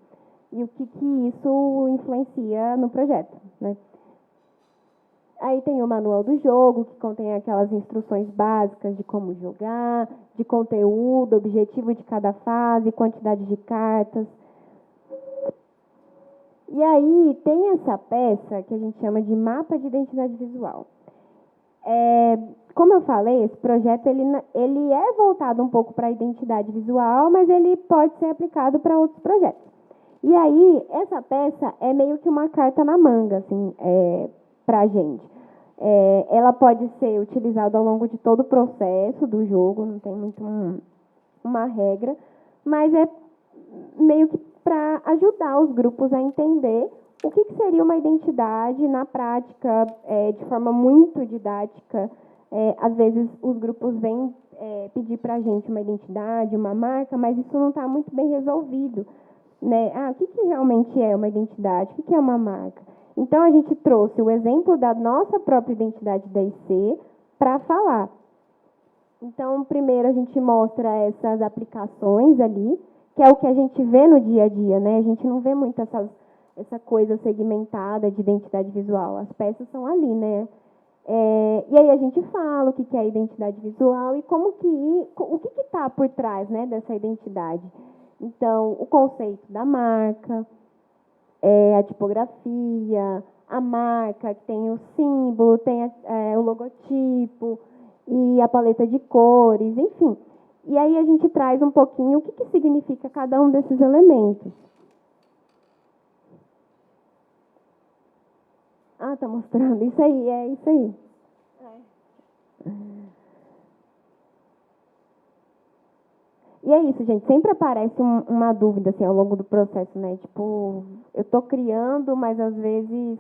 E o que isso influencia no projeto, né? Aí tem o manual do jogo, que contém aquelas instruções básicas de como jogar, de conteúdo, objetivo de cada fase, quantidade de cartas. E aí tem essa peça que a gente chama de mapa de identidade visual. Como eu falei, esse projeto ele é voltado um pouco para a identidade visual, mas ele pode ser aplicado para outros projetos. E aí, essa peça é meio que uma carta na manga, assim, para a gente. Ela pode ser utilizada ao longo de todo o processo do jogo, não tem muito uma regra, mas é meio que para ajudar os grupos a entender o que seria uma identidade na prática, de forma muito didática. Às vezes, os grupos vêm pedir para a gente uma identidade, uma marca, mas isso não está muito bem resolvido, né? O que realmente é uma identidade? O que é uma marca? Então, a gente trouxe o exemplo da nossa própria identidade da IC para falar. Então, primeiro a gente mostra essas aplicações ali, que é o que a gente vê no dia a dia, né? A gente não vê muito essa coisa segmentada de identidade visual. As peças são ali, né? E aí a gente fala o que é a identidade visual e o que está por trás, né, dessa identidade. Então, o conceito da marca, a tipografia, a marca, que tem o símbolo, tem o logotipo e a paleta de cores, enfim. E aí a gente traz um pouquinho o que significa cada um desses elementos. Tá mostrando. Isso aí, é isso aí. E é isso, gente. Sempre aparece uma dúvida, assim, ao longo do processo, né? Tipo, eu estou criando, mas às vezes,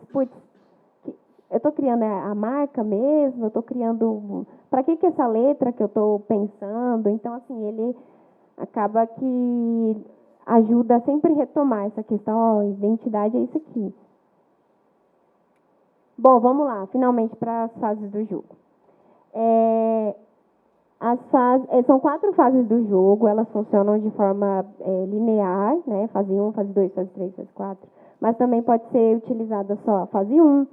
eu estou criando a marca mesmo, eu estou criando... Para que essa letra que eu estou pensando? Então, assim, ele acaba que ajuda a sempre retomar essa questão, identidade é isso aqui. Bom, vamos lá, finalmente para as fases do jogo. São 4 fases do jogo, elas funcionam de forma linear, né? Fase 1, fase 2, fase 3, fase 4. Mas também pode ser utilizada só a fase 1,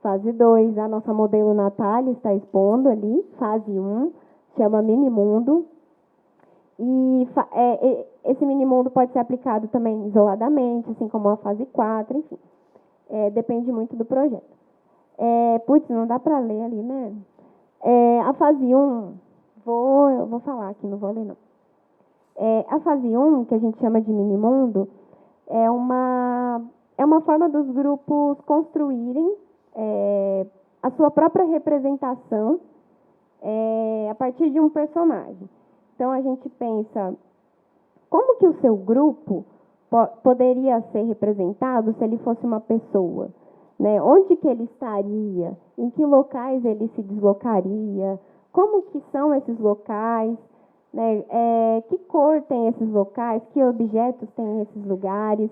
fase 2. A nossa modelo Natália está expondo ali, fase 1, chama Minimundo. E esse Minimundo pode ser aplicado também isoladamente, assim como a fase 4, enfim. Depende muito do projeto. Não dá para ler ali, né? A fase 1, eu vou falar aqui, não vou ler não. A fase 1, que a gente chama de Minimundo, é uma forma dos grupos construírem a sua própria representação a partir de um personagem. Então, a gente pensa, como que o seu grupo poderia ser representado se ele fosse uma pessoa? Né? Onde que ele estaria? Em que locais ele se deslocaria? Como que são esses locais? Né? Que cor tem esses locais? Que objetos tem esses lugares?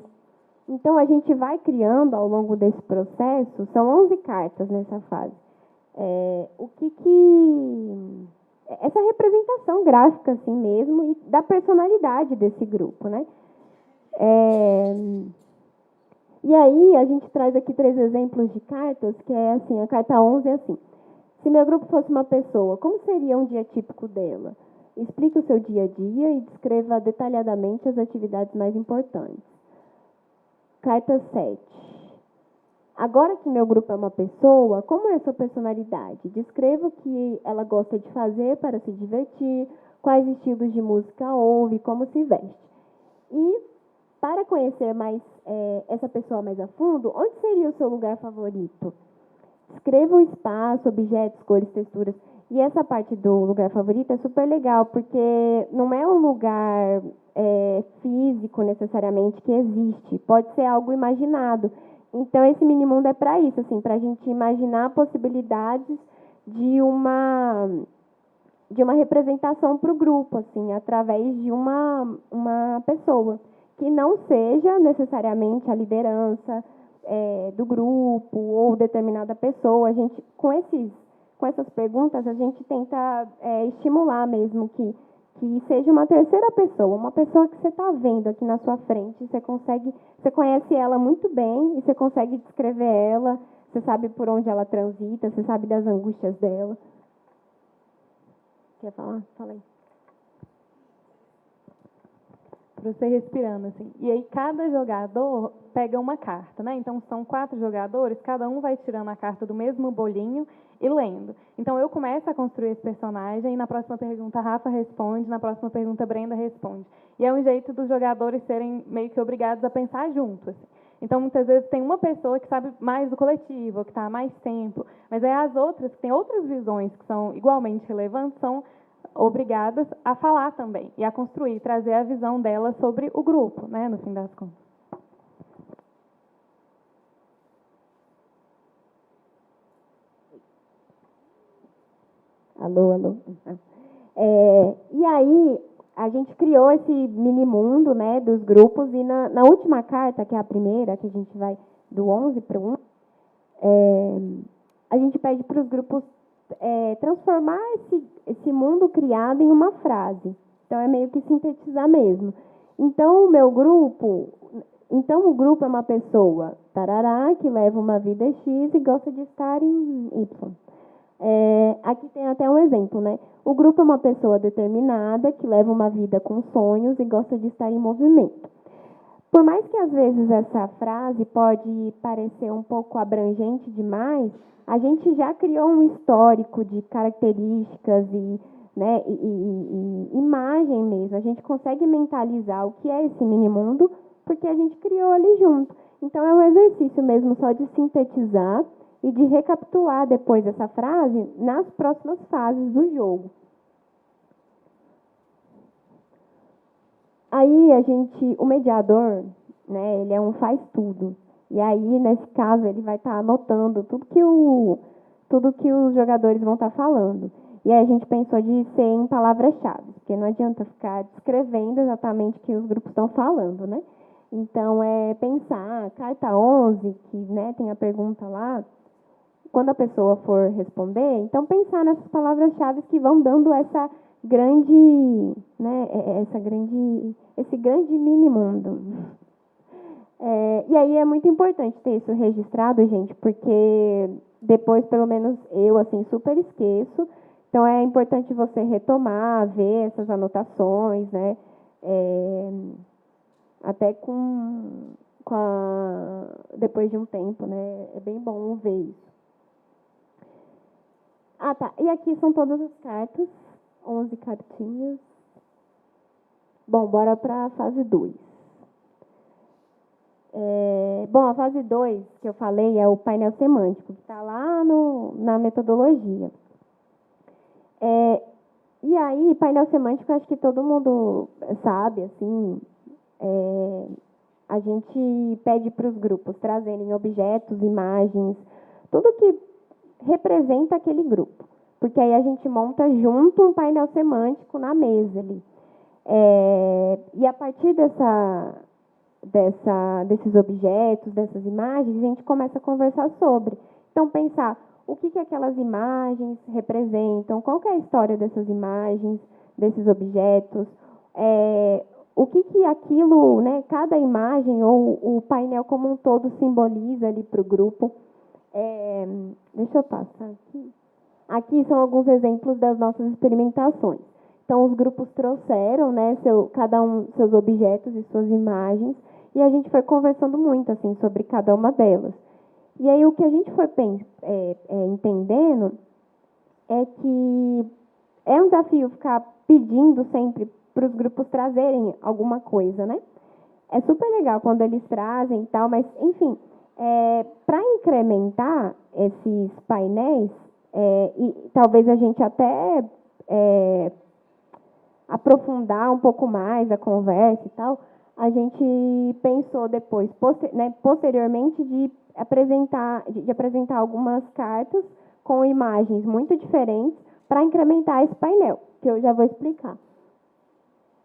Então, a gente vai criando, ao longo desse processo, são 11 cartas nessa fase. Essa representação gráfica, assim mesmo, e da personalidade desse grupo, né? E aí, a gente traz aqui 3 exemplos de cartas, que é assim, a carta 11 é assim. Se meu grupo fosse uma pessoa, como seria um dia típico dela? Explique o seu dia a dia e descreva detalhadamente as atividades mais importantes. Carta 7. Agora que meu grupo é uma pessoa, como é a sua personalidade? Descreva o que ela gosta de fazer para se divertir, quais estilos de música ouve, como se veste. E, para conhecer mais essa pessoa mais a fundo, onde seria o seu lugar favorito? Descreva o espaço, objetos, cores, texturas. E essa parte do lugar favorito é super legal, porque não é um lugar físico, necessariamente, que existe. Pode ser algo imaginado. Então, esse minimundo é para isso, assim, para a gente imaginar possibilidades de uma representação para o grupo, assim, através de uma pessoa, que não seja necessariamente a liderança do grupo ou determinada pessoa. A gente, com com essas perguntas, a gente tenta estimular mesmo que seja uma terceira pessoa, uma pessoa que você está vendo aqui na sua frente, você conhece ela muito bem e você consegue descrever ela, você sabe por onde ela transita, você sabe das angústias dela. Quer falar? Fala aí.
Para você respirando, assim. E aí, cada jogador pega uma carta, né? Então, são 4 jogadores, cada um vai tirando a carta do mesmo bolinho e lendo. Então, eu começo a construir esse personagem, e na próxima pergunta, a Rafa responde, na próxima pergunta, a Brenda responde. E é um jeito dos jogadores serem meio que obrigados a pensar juntos, assim. Então, muitas vezes, tem uma pessoa que sabe mais do coletivo, que está há mais tempo, mas aí as outras, que têm outras visões que são igualmente relevantes, são obrigadas a falar também e a construir, trazer a visão dela sobre o grupo, né, no fim das contas.
Alô. E aí, a gente criou esse mini mundo, né, dos grupos, e na última carta, que é a primeira, que a gente vai do 11 para o 1, a gente pede para os grupos transformar esse mundo criado em uma frase. Então, é meio que sintetizar mesmo. Então, o grupo é uma pessoa, tarará, que leva uma vida X e gosta de estar em Y. Aqui tem até um exemplo, né? O grupo é uma pessoa determinada, que leva uma vida com sonhos e gosta de estar em movimento. Por mais que, às vezes, essa frase pode parecer um pouco abrangente demais, a gente já criou um histórico de características e imagem mesmo. A gente consegue mentalizar o que é esse mini-mundo, porque a gente criou ali junto. Então, é um exercício mesmo só de sintetizar e de recapitular depois essa frase nas próximas fases do jogo. Aí, o mediador, né, ele é um faz-tudo. E aí, nesse caso, ele vai estar anotando tudo que os jogadores vão estar falando. E aí a gente pensou de ser em palavras-chave, porque não adianta ficar descrevendo exatamente o que os grupos estão falando, né? Então, pensar, carta 11, que, né, tem a pergunta lá, quando a pessoa for responder, então pensar nessas palavras-chave que vão dando essa grande, né, esse grande mini-mundo. E aí é muito importante ter isso registrado, gente, porque depois, pelo menos eu, assim, super esqueço. Então, é importante você retomar, ver essas anotações, né? Até depois de um tempo, né? É bem bom ver isso. Ah, tá. E aqui são todas as cartas, 11 cartinhas. Bom, bora para a fase 2. A fase 2, que eu falei, é o painel semântico, que está lá na metodologia. E aí, painel semântico, acho que todo mundo sabe, assim, a gente pede para os grupos trazerem objetos, imagens, tudo que representa aquele grupo. Porque aí a gente monta junto um painel semântico na mesa ali. E a partir desses objetos, dessas imagens, a gente começa a conversar sobre. Então, pensar o que aquelas imagens representam, qual que é a história dessas imagens, desses objetos, o que aquilo, né, cada imagem ou o painel como um todo simboliza ali para o grupo. Deixa eu passar aqui. Aqui são alguns exemplos das nossas experimentações. Então, os grupos trouxeram, né, cada um seus objetos e suas imagens, e a gente foi conversando muito assim, sobre cada uma delas. E aí, o que a gente foi entendendo é que é um desafio ficar pedindo sempre para os grupos trazerem alguma coisa, né? É super legal quando eles trazem e tal, mas, enfim, para incrementar esses painéis, e talvez a gente até aprofundar um pouco mais a conversa e tal, a gente pensou depois, posteriormente, de apresentar algumas cartas com imagens muito diferentes para incrementar esse painel, que eu já vou explicar.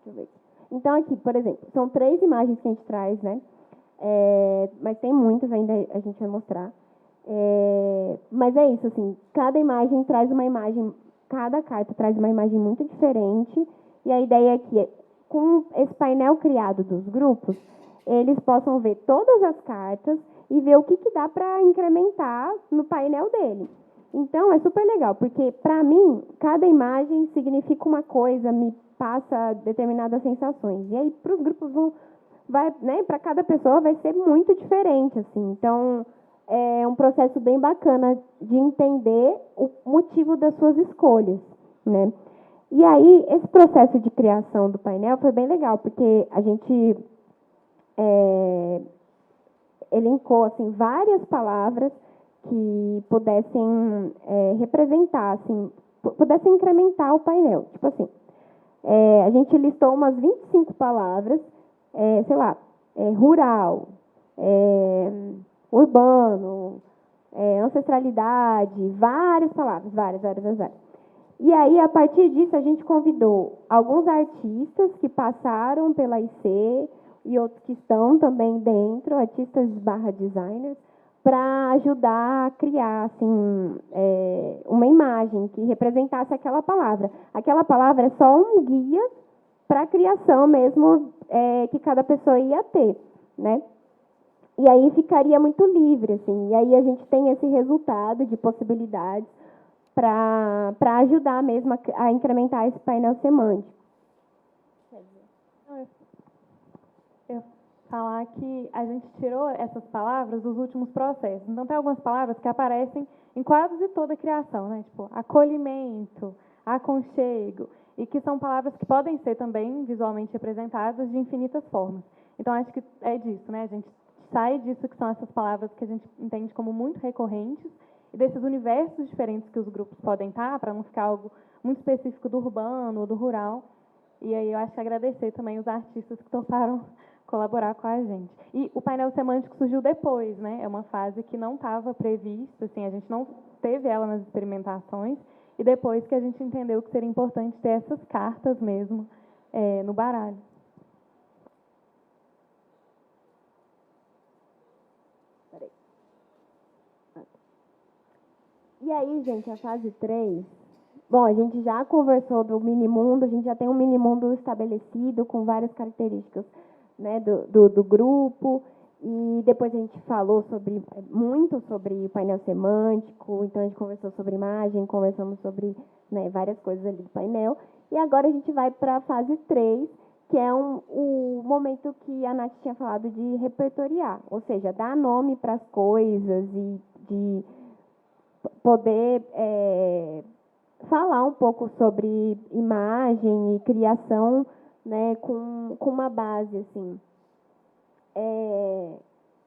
Deixa eu ver. Então, aqui, por exemplo, são 3 imagens que a gente traz, né? Mas tem muitas ainda, a gente vai mostrar. Mas é isso, assim, cada imagem traz uma imagem, cada carta traz uma imagem muito diferente, e a ideia é que, com esse painel criado dos grupos, eles possam ver todas as cartas e ver o que dá para incrementar no painel dele. Então, é super legal, porque, para mim, cada imagem significa uma coisa, me passa determinadas sensações. E aí, para os grupos, para cada pessoa, vai ser muito diferente, assim. Então, é um processo bem bacana de entender o motivo das suas escolhas, né? E aí, esse processo de criação do painel foi bem legal, porque a gente elencou assim, várias palavras que pudessem representar, assim, pudessem incrementar o painel. Tipo assim, a gente listou umas 25 palavras, sei lá, rural, urbano, ancestralidade, várias palavras, várias. E aí, a partir disso, a gente convidou alguns artistas que passaram pela IC e outros que estão também dentro, artistas/designers, para ajudar a criar assim, uma imagem que representasse aquela palavra. Aquela palavra é só um guia para a criação mesmo que cada pessoa ia ter, né? E aí ficaria muito livre, assim. E aí a gente tem esse resultado de possibilidades para ajudar mesmo a incrementar esse painel semântico.
Eu falar que a gente tirou essas palavras dos últimos processos. Então, tem algumas palavras que aparecem em quase de toda a criação, né? Tipo, acolhimento, aconchego, e que são palavras que podem ser também visualmente representadas de infinitas formas. Então, acho que é disso, né? A gente sai disso que são essas palavras que a gente entende como muito recorrentes, e desses universos diferentes que os grupos podem estar, para não ficar algo muito específico do urbano ou do rural. E aí eu acho que agradecer também os artistas que toparam colaborar com a gente. E o painel semântico surgiu depois, né? É uma fase que não estava prevista, assim, a gente não teve ela nas experimentações, e depois que a gente entendeu que seria importante ter essas cartas mesmo no baralho.
E aí, gente, a fase 3... Bom, a gente já conversou do mini-mundo, a gente já tem um mini-mundo estabelecido com várias características, né, do grupo, e depois a gente falou muito sobre o painel semântico, então a gente conversou sobre imagem, conversamos sobre, né, várias coisas ali do painel, e agora a gente vai para a fase 3, que é o momento que a Nath tinha falado de repertoriar, ou seja, dar nome para as coisas e de poder falar um pouco sobre imagem e criação, né, com uma base, assim.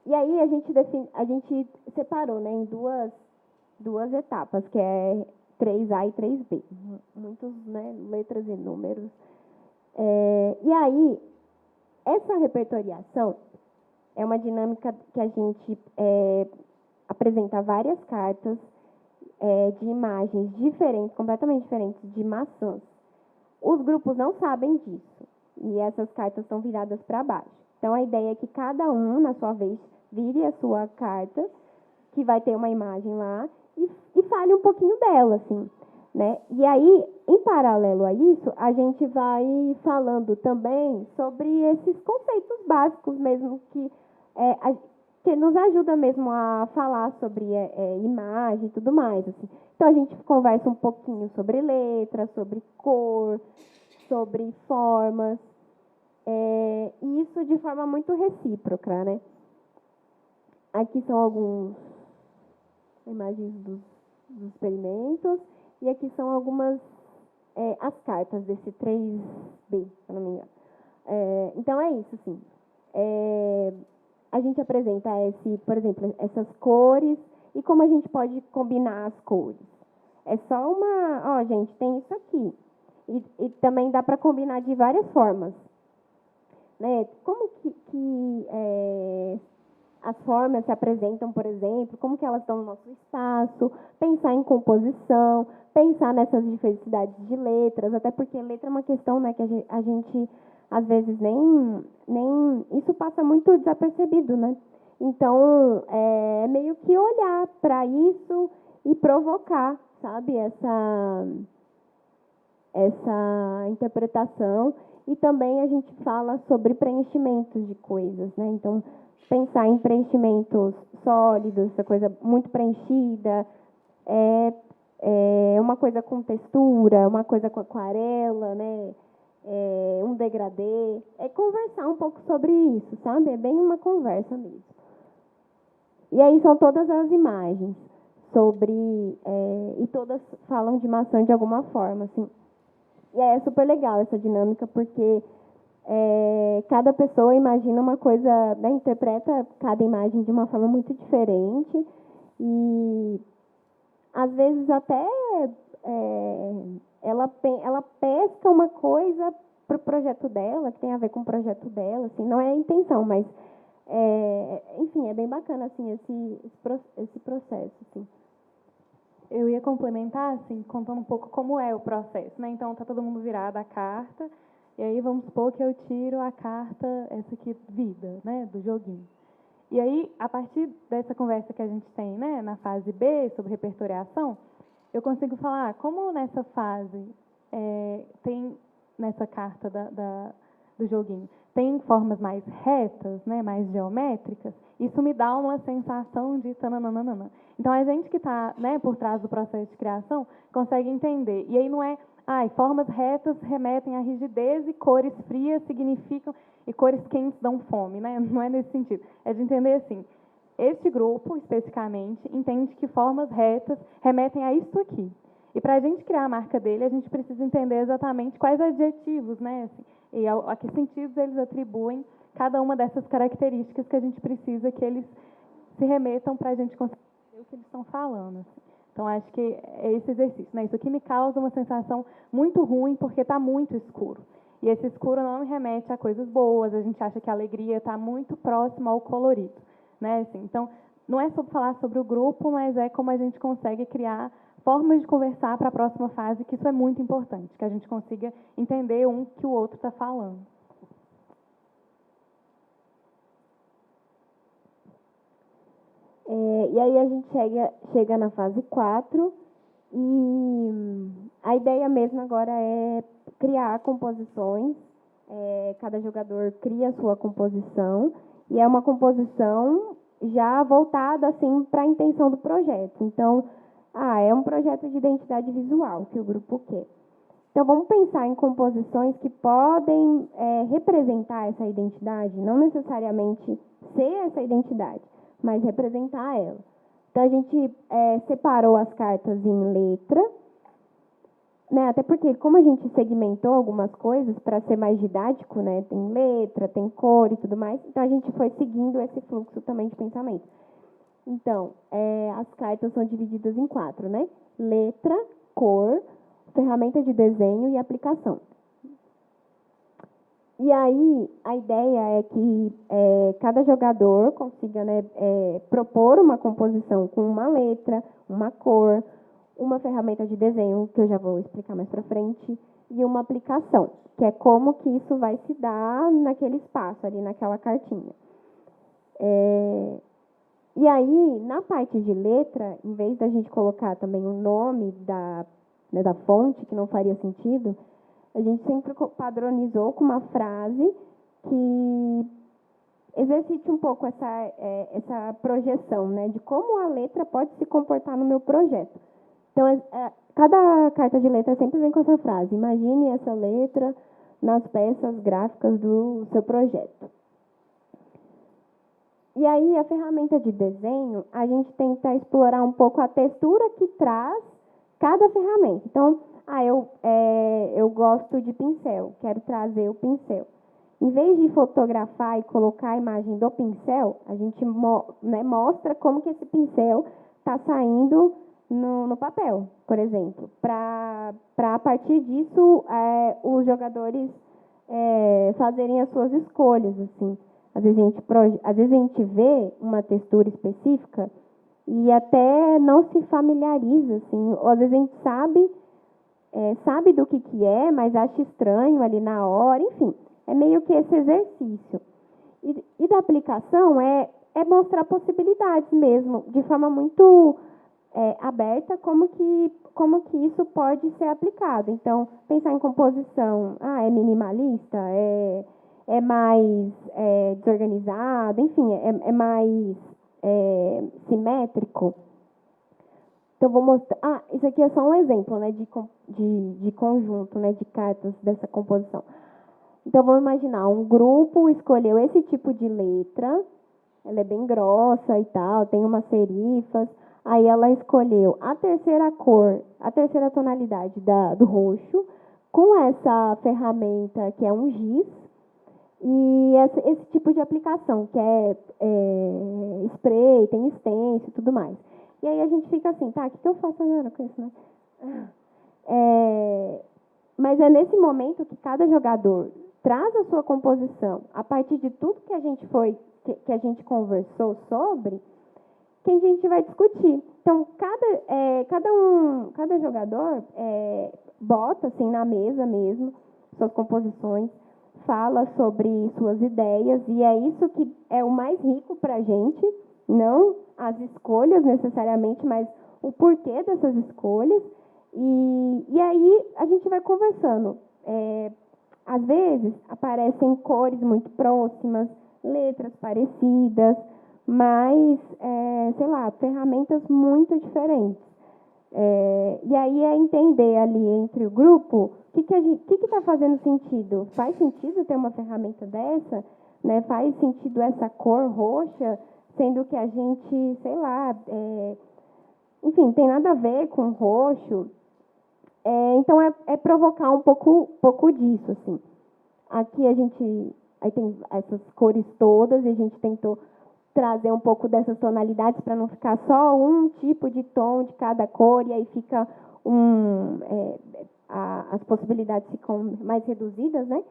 E aí a gente separou, né, em duas etapas, que é 3A e 3B. Muitos, né, letras e números. E aí, essa repertoriação é uma dinâmica que a gente apresenta várias cartas de imagens diferentes, completamente diferentes, de maçãs. Os grupos não sabem disso, e essas cartas estão viradas para baixo. Então, a ideia é que cada um, na sua vez, vire a sua carta, que vai ter uma imagem lá, e fale um pouquinho dela, assim, né? E aí, em paralelo a isso, a gente vai falando também sobre esses conceitos básicos mesmo, que nos ajuda mesmo a falar sobre imagem e tudo mais. Assim. Então, a gente conversa um pouquinho sobre letra, sobre cor, sobre formas, e isso de forma muito recíproca, né? Aqui são algumas imagens dos experimentos, e aqui são algumas, as cartas desse 3B, se eu não me engano. Então, é isso, assim. A gente apresenta, por exemplo, essas cores e como a gente pode combinar as cores. É só uma... Ó, gente, tem isso aqui. E também dá para combinar de várias formas. Né? Como que as formas se apresentam, por exemplo, como que elas estão no nosso espaço, pensar em composição, pensar nessas diversidades de letras, até porque letra é uma questão, né, que a gente às vezes nem isso passa muito desapercebido, né? Então, é meio que olhar para isso e provocar, sabe, essa interpretação. E também a gente fala sobre preenchimentos de coisas, né? Então, pensar em preenchimentos sólidos, essa coisa muito preenchida, uma coisa com textura, uma coisa com aquarela, né? Um degradê. É conversar um pouco sobre isso, sabe? É bem uma conversa mesmo. E aí são todas as imagens sobre... e todas falam de maçã de alguma forma, assim. E é super legal essa dinâmica, porque cada pessoa imagina uma coisa, né, interpreta cada imagem de uma forma muito diferente. E, às vezes, até ela pesca uma coisa para o projeto dela, que tem a ver com o projeto dela. Assim, não é a intenção, mas, enfim, é bem bacana assim, esse processo. Assim.
Eu ia complementar, assim, contando um pouco como é o processo, né? Então, está todo mundo virado a carta, e aí vamos supor que eu tiro a carta, essa aqui, vida, né, do joguinho. E aí, a partir dessa conversa que a gente tem, né, na fase B, sobre repertoriação, eu consigo falar, como nessa fase tem, nessa carta do joguinho, tem formas mais retas, né, mais geométricas, isso me dá uma sensação de tananana. Então, a gente que está, né, por trás do processo de criação consegue entender. E aí não é, formas retas remetem à rigidez e cores frias significam, e cores quentes dão fome, né? Não é nesse sentido. É de entender assim, este grupo, especificamente, entende que formas retas remetem a isso aqui. E para a gente criar a marca dele, a gente precisa entender exatamente quais adjetivos, né, assim, e a que sentidos eles atribuem cada uma dessas características que a gente precisa que eles se remetam para a gente conseguir entender o que eles estão falando. Assim. Então, acho que é esse exercício. Né? Isso aqui me causa uma sensação muito ruim, porque está muito escuro. E esse escuro não me remete a coisas boas, a gente acha que a alegria está muito próxima ao colorido. Né? Assim, então, não é sobre falar sobre o grupo, mas é como a gente consegue criar formas de conversar para a próxima fase, que isso é muito importante, que a gente consiga entender um que o outro está falando.
E aí a gente chega na fase 4 e a ideia mesmo agora é criar composições. Cada jogador cria a sua composição e é uma composição já voltada assim, para a intenção do projeto. Então, é um projeto de identidade visual que o grupo quer. Então, vamos pensar em composições que podem representar essa identidade, não necessariamente ser essa identidade, mas representar ela. Então, a gente separou as cartas em letra, né? Até porque, como a gente segmentou algumas coisas para ser mais didático, né? Tem letra, tem cor e tudo mais, então a gente foi seguindo esse fluxo também de pensamento. Então, as cartas são divididas em 4, né? Letra, cor, ferramenta de desenho e aplicação. E aí, a ideia é que cada jogador consiga, né, propor uma composição com uma letra, uma cor, uma ferramenta de desenho, que eu já vou explicar mais para frente, e uma aplicação, que é como que isso vai se dar naquele espaço, ali naquela cartinha. E aí, na parte de letra, em vez da gente colocar também o nome da fonte, que não faria sentido, a gente sempre padronizou com uma frase que exercite um pouco essa projeção, né, de como a letra pode se comportar no meu projeto. Então, cada carta de letra sempre vem com essa frase: imagine essa letra nas peças gráficas do seu projeto. E aí, a ferramenta de desenho, a gente tenta explorar um pouco a textura que traz cada ferramenta. Então, eu gosto de pincel, quero trazer o pincel. Em vez de fotografar e colocar a imagem do pincel, a gente mostra como que esse pincel está saindo no papel, por exemplo. Para a partir disso, os jogadores fazerem as suas escolhas, assim. Às vezes a gente vê uma textura específica e até não se familiariza, assim. Ou às vezes a gente sabe do que é, mas acha estranho ali na hora, enfim. É meio que esse exercício. E da aplicação é mostrar possibilidades mesmo, de forma muito aberta, como que isso pode ser aplicado. Então, pensar em composição, é minimalista, é mais desorganizado, enfim, é mais simétrico. Então, vou mostrar. Isso aqui é só um exemplo, né, de conjunto, né, de cartas dessa composição. Então, vamos imaginar, um grupo escolheu esse tipo de letra, ela é bem grossa e tal, tem umas serifas. Aí ela escolheu a terceira cor, a terceira tonalidade do roxo, com essa ferramenta que é um giz, e esse tipo de aplicação, que é spray, tem stencil e tudo mais. E aí a gente fica assim, tá, o que eu faço agora com isso, né? Mas é nesse momento que cada jogador traz a sua composição, a partir de tudo que a gente conversou sobre, que a gente vai discutir. Então, cada jogador bota assim na mesa mesmo suas composições, fala sobre suas ideias, e é isso que é o mais rico para a gente, não as escolhas necessariamente, mas o porquê dessas escolhas. E aí a gente vai conversando. Às vezes aparecem cores muito próximas, letras parecidas, mas, sei lá, ferramentas muito diferentes. E aí é entender ali entre o grupo o que está fazendo sentido. Faz sentido ter uma ferramenta dessa? Né? Faz sentido essa cor roxa, sendo que a gente, sei lá, enfim, tem nada a ver com roxo. Então, é provocar um pouco disso, assim. Aqui aí tem essas cores todas e a gente tentou trazer um pouco dessas tonalidades para não ficar só um tipo de tom de cada cor, e aí fica as possibilidades ficam mais reduzidas, né?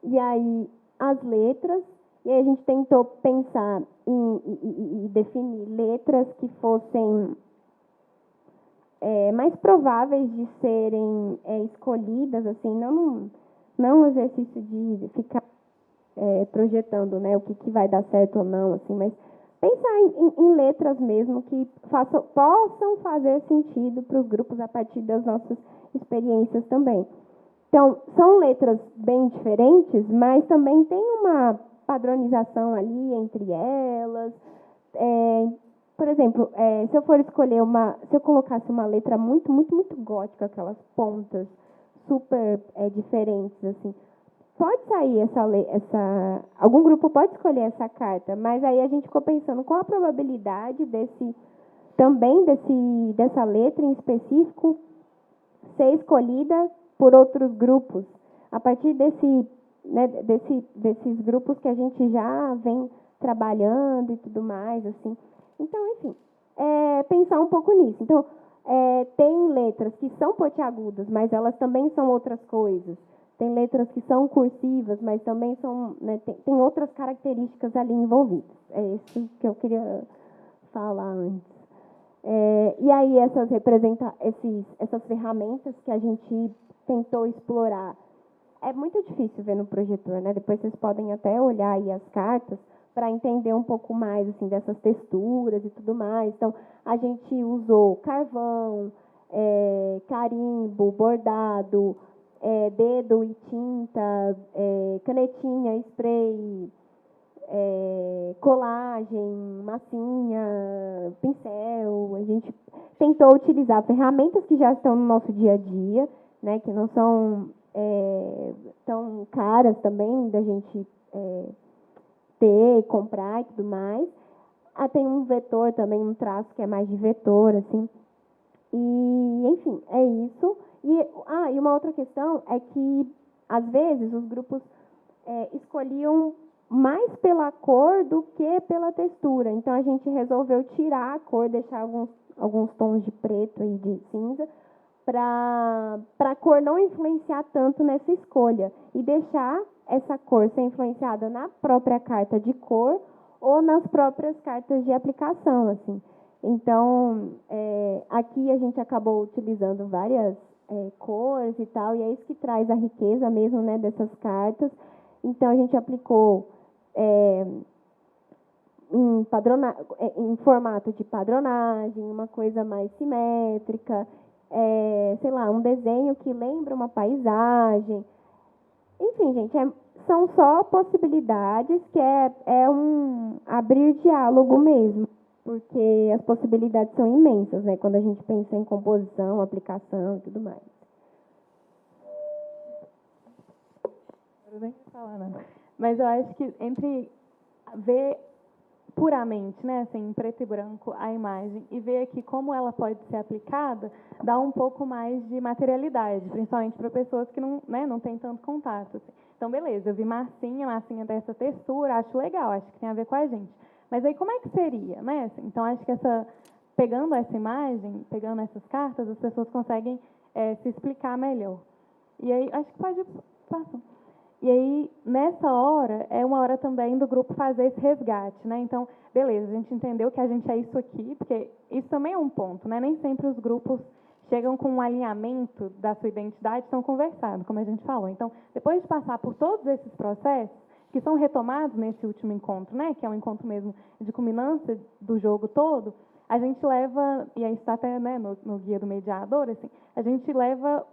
E aí as letras, e aí a gente tentou pensar e definir letras que fossem mais prováveis de serem escolhidas, assim, não um exercício de ficar projetando, né, o que vai dar certo ou não, assim, mas pensar em letras mesmo que possam fazer sentido para os grupos a partir das nossas experiências também. Então, são letras bem diferentes, mas também tem uma padronização ali entre elas. Por exemplo, se eu for escolher se eu colocasse uma letra muito, muito, muito gótica, aquelas pontas super diferentes, assim, pode sair algum grupo pode escolher essa carta, mas aí a gente ficou pensando qual a probabilidade dessa letra em específico ser escolhida por outros grupos, a partir desses grupos que a gente já vem trabalhando e tudo mais, assim. Então, enfim, pensar um pouco nisso. Então, tem letras que são pontiagudas, mas elas também são outras coisas. Tem letras que são cursivas, mas também são, né, tem outras características ali envolvidas. É isso que eu queria falar antes. E aí, essas ferramentas que a gente tentou explorar, é muito difícil ver no projetor, né? Depois vocês podem até olhar aí as cartas para entender um pouco mais assim, dessas texturas e tudo mais. Então, a gente usou carvão, carimbo, bordado, dedo e tinta, canetinha, spray, colagem, massinha, pincel. A gente tentou utilizar ferramentas que já estão no nosso dia a dia, né, que não são tão caras também da gente ter, comprar e tudo mais. Tem um vetor também, um traço que é mais de vetor, assim. E, enfim, é isso. E uma outra questão é que, às vezes, os grupos escolhiam mais pela cor do que pela textura. Então, a gente resolveu tirar a cor, deixar alguns tons de preto e de cinza, para a cor não influenciar tanto nessa escolha. E deixar essa cor ser influenciada na própria carta de cor ou nas próprias cartas de aplicação, assim. Então, aqui a gente acabou utilizando várias cores e tal, e é isso que traz a riqueza mesmo, né, dessas cartas. Então, a gente aplicou em formato de padronagem, uma coisa mais simétrica, sei lá, um desenho que lembra uma paisagem. Enfim, gente, são só possibilidades que é um abrir diálogo mesmo, porque as possibilidades são imensas, né, quando a gente pensa em composição, aplicação e tudo mais.
Eu nem vou falar nada. Mas eu acho que entre ver puramente, né, assim, em preto e branco, a imagem e ver aqui como ela pode ser aplicada, dá um pouco mais de materialidade, principalmente para pessoas que não, né, não têm tanto contato. Assim. Então, beleza, eu vi massinha dessa textura, acho legal, acho que tem a ver com a gente. Mas aí como é que seria, né? Assim, então, acho que pegando essa imagem, pegando essas cartas, as pessoas conseguem se explicar melhor. E aí, acho que pode passar. E aí, nessa hora, é uma hora também do grupo fazer esse resgate, né? Então, beleza, a gente entendeu que a gente é isso aqui, porque isso também é um ponto, né? Nem sempre os grupos chegam com um alinhamento da sua identidade, estão conversando, como a gente falou. Então, depois de passar por todos esses processos, que são retomados nesse último encontro, né? Que é um encontro mesmo de culminância do jogo todo, a gente leva, e aí está até, né, no guia do mediador, assim, a gente leva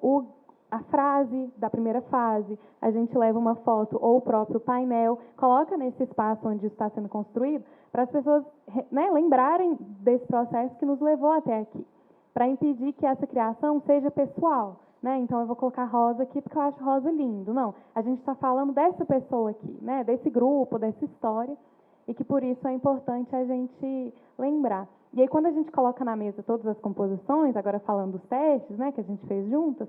a frase da primeira fase, a gente leva uma foto ou o próprio painel, coloca nesse espaço onde está sendo construído, para as pessoas, né, lembrarem desse processo que nos levou até aqui, para impedir que essa criação seja pessoal. Né? Então, eu vou colocar rosa aqui porque eu acho rosa lindo. Não, a gente está falando dessa pessoa aqui, né, desse grupo, dessa história, e que por isso é importante a gente lembrar. E aí, quando a gente coloca na mesa todas as composições, agora falando dos testes, né, que a gente fez juntas,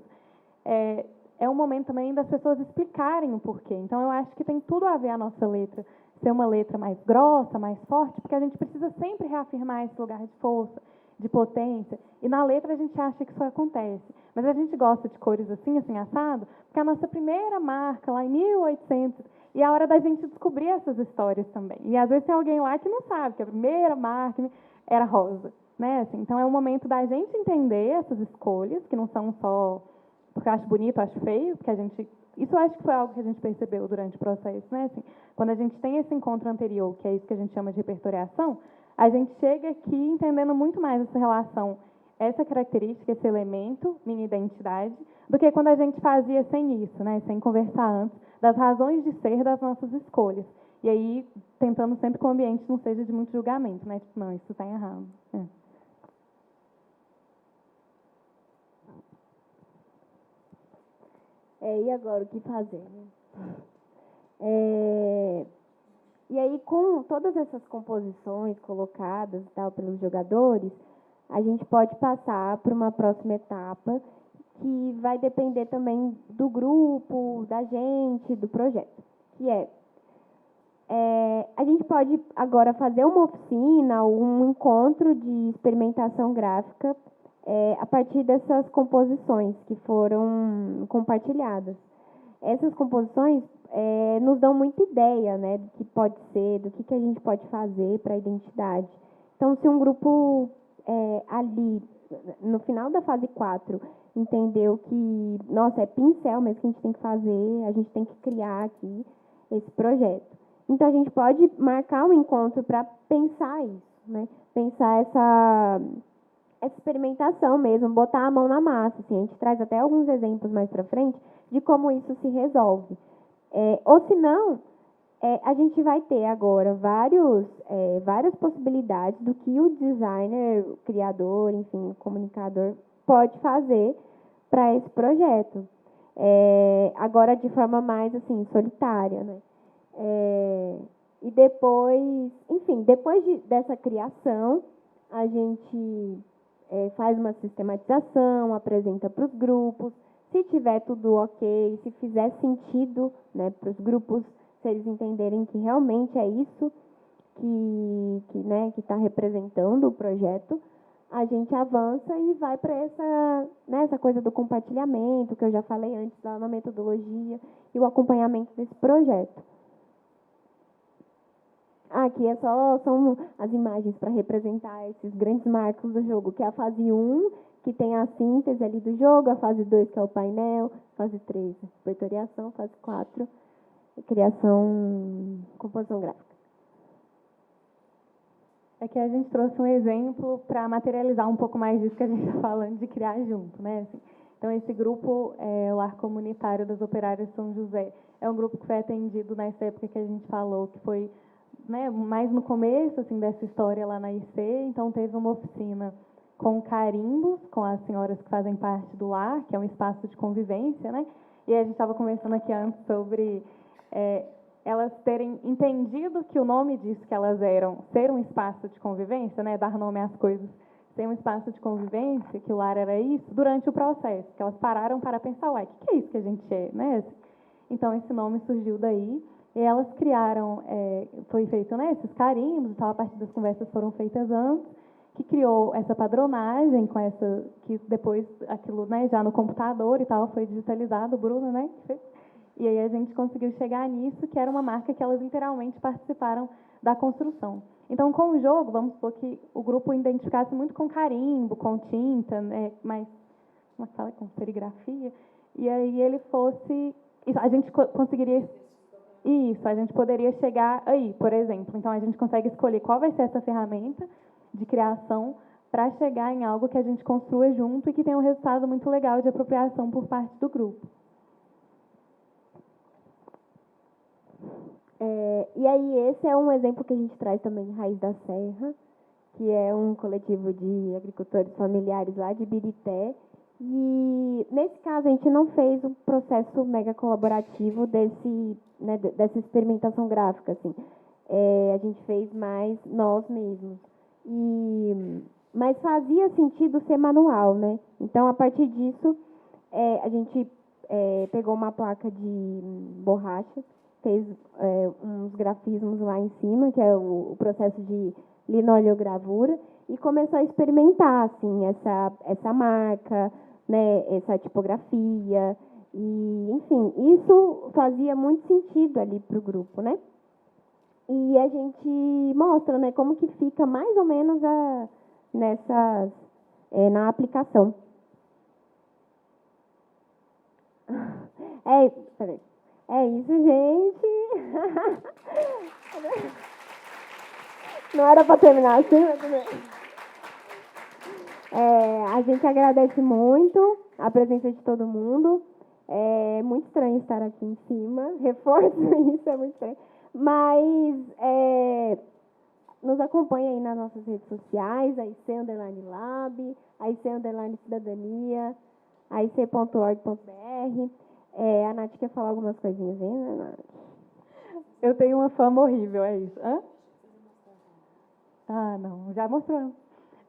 é um momento também das pessoas explicarem o porquê. Então, eu acho que tem tudo a ver a nossa letra ser uma letra mais grossa, mais forte, porque a gente precisa sempre reafirmar esse lugar de força, de potência. E na letra a gente acha que isso acontece. Mas a gente gosta de cores assim, assim, assado, porque a nossa primeira marca, lá em 1800, e é a hora da gente descobrir essas histórias também. E às vezes tem alguém lá que não sabe que a primeira marca era rosa. Né? Assim, então, é o momento da gente entender essas escolhas, que não são só porque eu acho bonito, eu acho feio, porque isso eu acho que foi algo que a gente percebeu durante o processo, né? Assim, quando a gente tem esse encontro anterior, que é isso que a gente chama de repertoriação, a gente chega aqui entendendo muito mais essa relação, essa característica, esse elemento, minha identidade, do que quando a gente fazia sem isso, né? Sem conversar antes das razões de ser das nossas escolhas. E aí, tentando sempre que o ambiente não seja de muito julgamento, né? Tipo, não, isso está errado.
E agora o que fazer? Né? E aí, com todas essas composições colocadas e tal pelos jogadores, a gente pode passar para uma próxima etapa que vai depender também do grupo, da gente, do projeto, que a gente pode agora fazer uma oficina ou um encontro de experimentação gráfica a partir dessas composições que foram compartilhadas. Essas composições nos dão muita ideia, né, do que pode ser, do que a gente pode fazer para a identidade. Então, se um grupo ali, no final da fase 4, entendeu que, nossa, é pincel mesmo que a gente tem que fazer, a gente tem que criar aqui esse projeto. Então, a gente pode marcar um encontro para pensar isso, né? Pensar essa experimentação mesmo, botar a mão na massa. Assim, a gente traz até alguns exemplos mais para frente de como isso se resolve. Ou se não, a gente vai ter agora várias possibilidades do que o designer, o criador, enfim, o comunicador pode fazer para esse projeto. Agora de forma mais assim, solitária, né? E depois, enfim, dessa criação, a gente faz uma sistematização, apresenta para os grupos. Se tiver tudo ok, se fizer sentido, né, para os grupos, se eles entenderem que realmente é isso que está representando o projeto, a gente avança e vai para essa coisa do compartilhamento, que eu já falei antes, lá na metodologia, e o acompanhamento desse projeto. Aqui são as imagens para representar esses grandes marcos do jogo, que é a fase 1, que tem a síntese ali do jogo, a fase 2, que é o painel, fase 3, repertoriação, fase 4, criação, composição gráfica.
É que a gente trouxe um exemplo para materializar um pouco mais disso que a gente está falando de criar junto, né? Assim, então, esse grupo, o Lar Comunitário das Operárias São José, é um grupo que foi atendido nessa época que a gente falou, que foi, né, mais no começo assim, dessa história lá na IC. Então, teve uma oficina com carimbos, com as senhoras que fazem parte do lar, que é um espaço de convivência, né? E a gente estava conversando aqui antes sobre elas terem entendido que o nome disso que elas eram ser um espaço de convivência, né, dar nome às coisas, ser um espaço de convivência, que o lar era isso, durante o processo, que elas pararam para pensar, uai, o que é isso que a gente é, né? Então, esse nome surgiu daí, e elas criaram, foi feito, né, esses carimbos e tal, a partir das conversas foram feitas antes, que criou essa padronagem, com essa, que depois aquilo, né, já no computador e tal, foi digitalizado, o Bruno, né, que fez. E aí a gente conseguiu chegar nisso, que era uma marca que elas literalmente participaram da construção. Então, com o jogo, vamos supor que o grupo identificasse muito com carimbo, com tinta, né, mas, como é que fala, com serigrafia, e aí ele fosse, a gente conseguiria, isso, a gente poderia chegar aí, por exemplo. Então, a gente consegue escolher qual vai ser essa ferramenta de criação para chegar em algo que a gente construa junto e que tenha um resultado muito legal de apropriação por parte do grupo.
E aí, esse é um exemplo que a gente traz também em Raiz da Serra, que é um coletivo de agricultores familiares lá de Birité. E, nesse caso, a gente não fez um processo mega colaborativo dessa experimentação gráfica, assim. A gente fez mais nós mesmos. Mas fazia sentido ser manual, né? Então, a partir disso, a gente pegou uma placa de borracha, fez uns grafismos lá em cima, que é o processo de linoleogravura, e começou a experimentar assim, essa marca, né, essa tipografia. E, enfim, isso fazia muito sentido ali para o grupo, né? E a gente mostra, né, como que fica mais ou menos na aplicação. Peraí. É isso, gente. Não era para terminar assim, mas tudo bem. A gente agradece muito a presença de todo mundo. É muito estranho estar aqui em cima. Reforço isso, é muito estranho. Mas nos acompanha aí nas nossas redes sociais, a IC_Lab, a IC_Cidadania, a IC.org.br. A Nath quer falar algumas coisinhas aí, né, Nath?
Eu tenho uma fama horrível, é isso. Hã? Ah, não, já mostrou.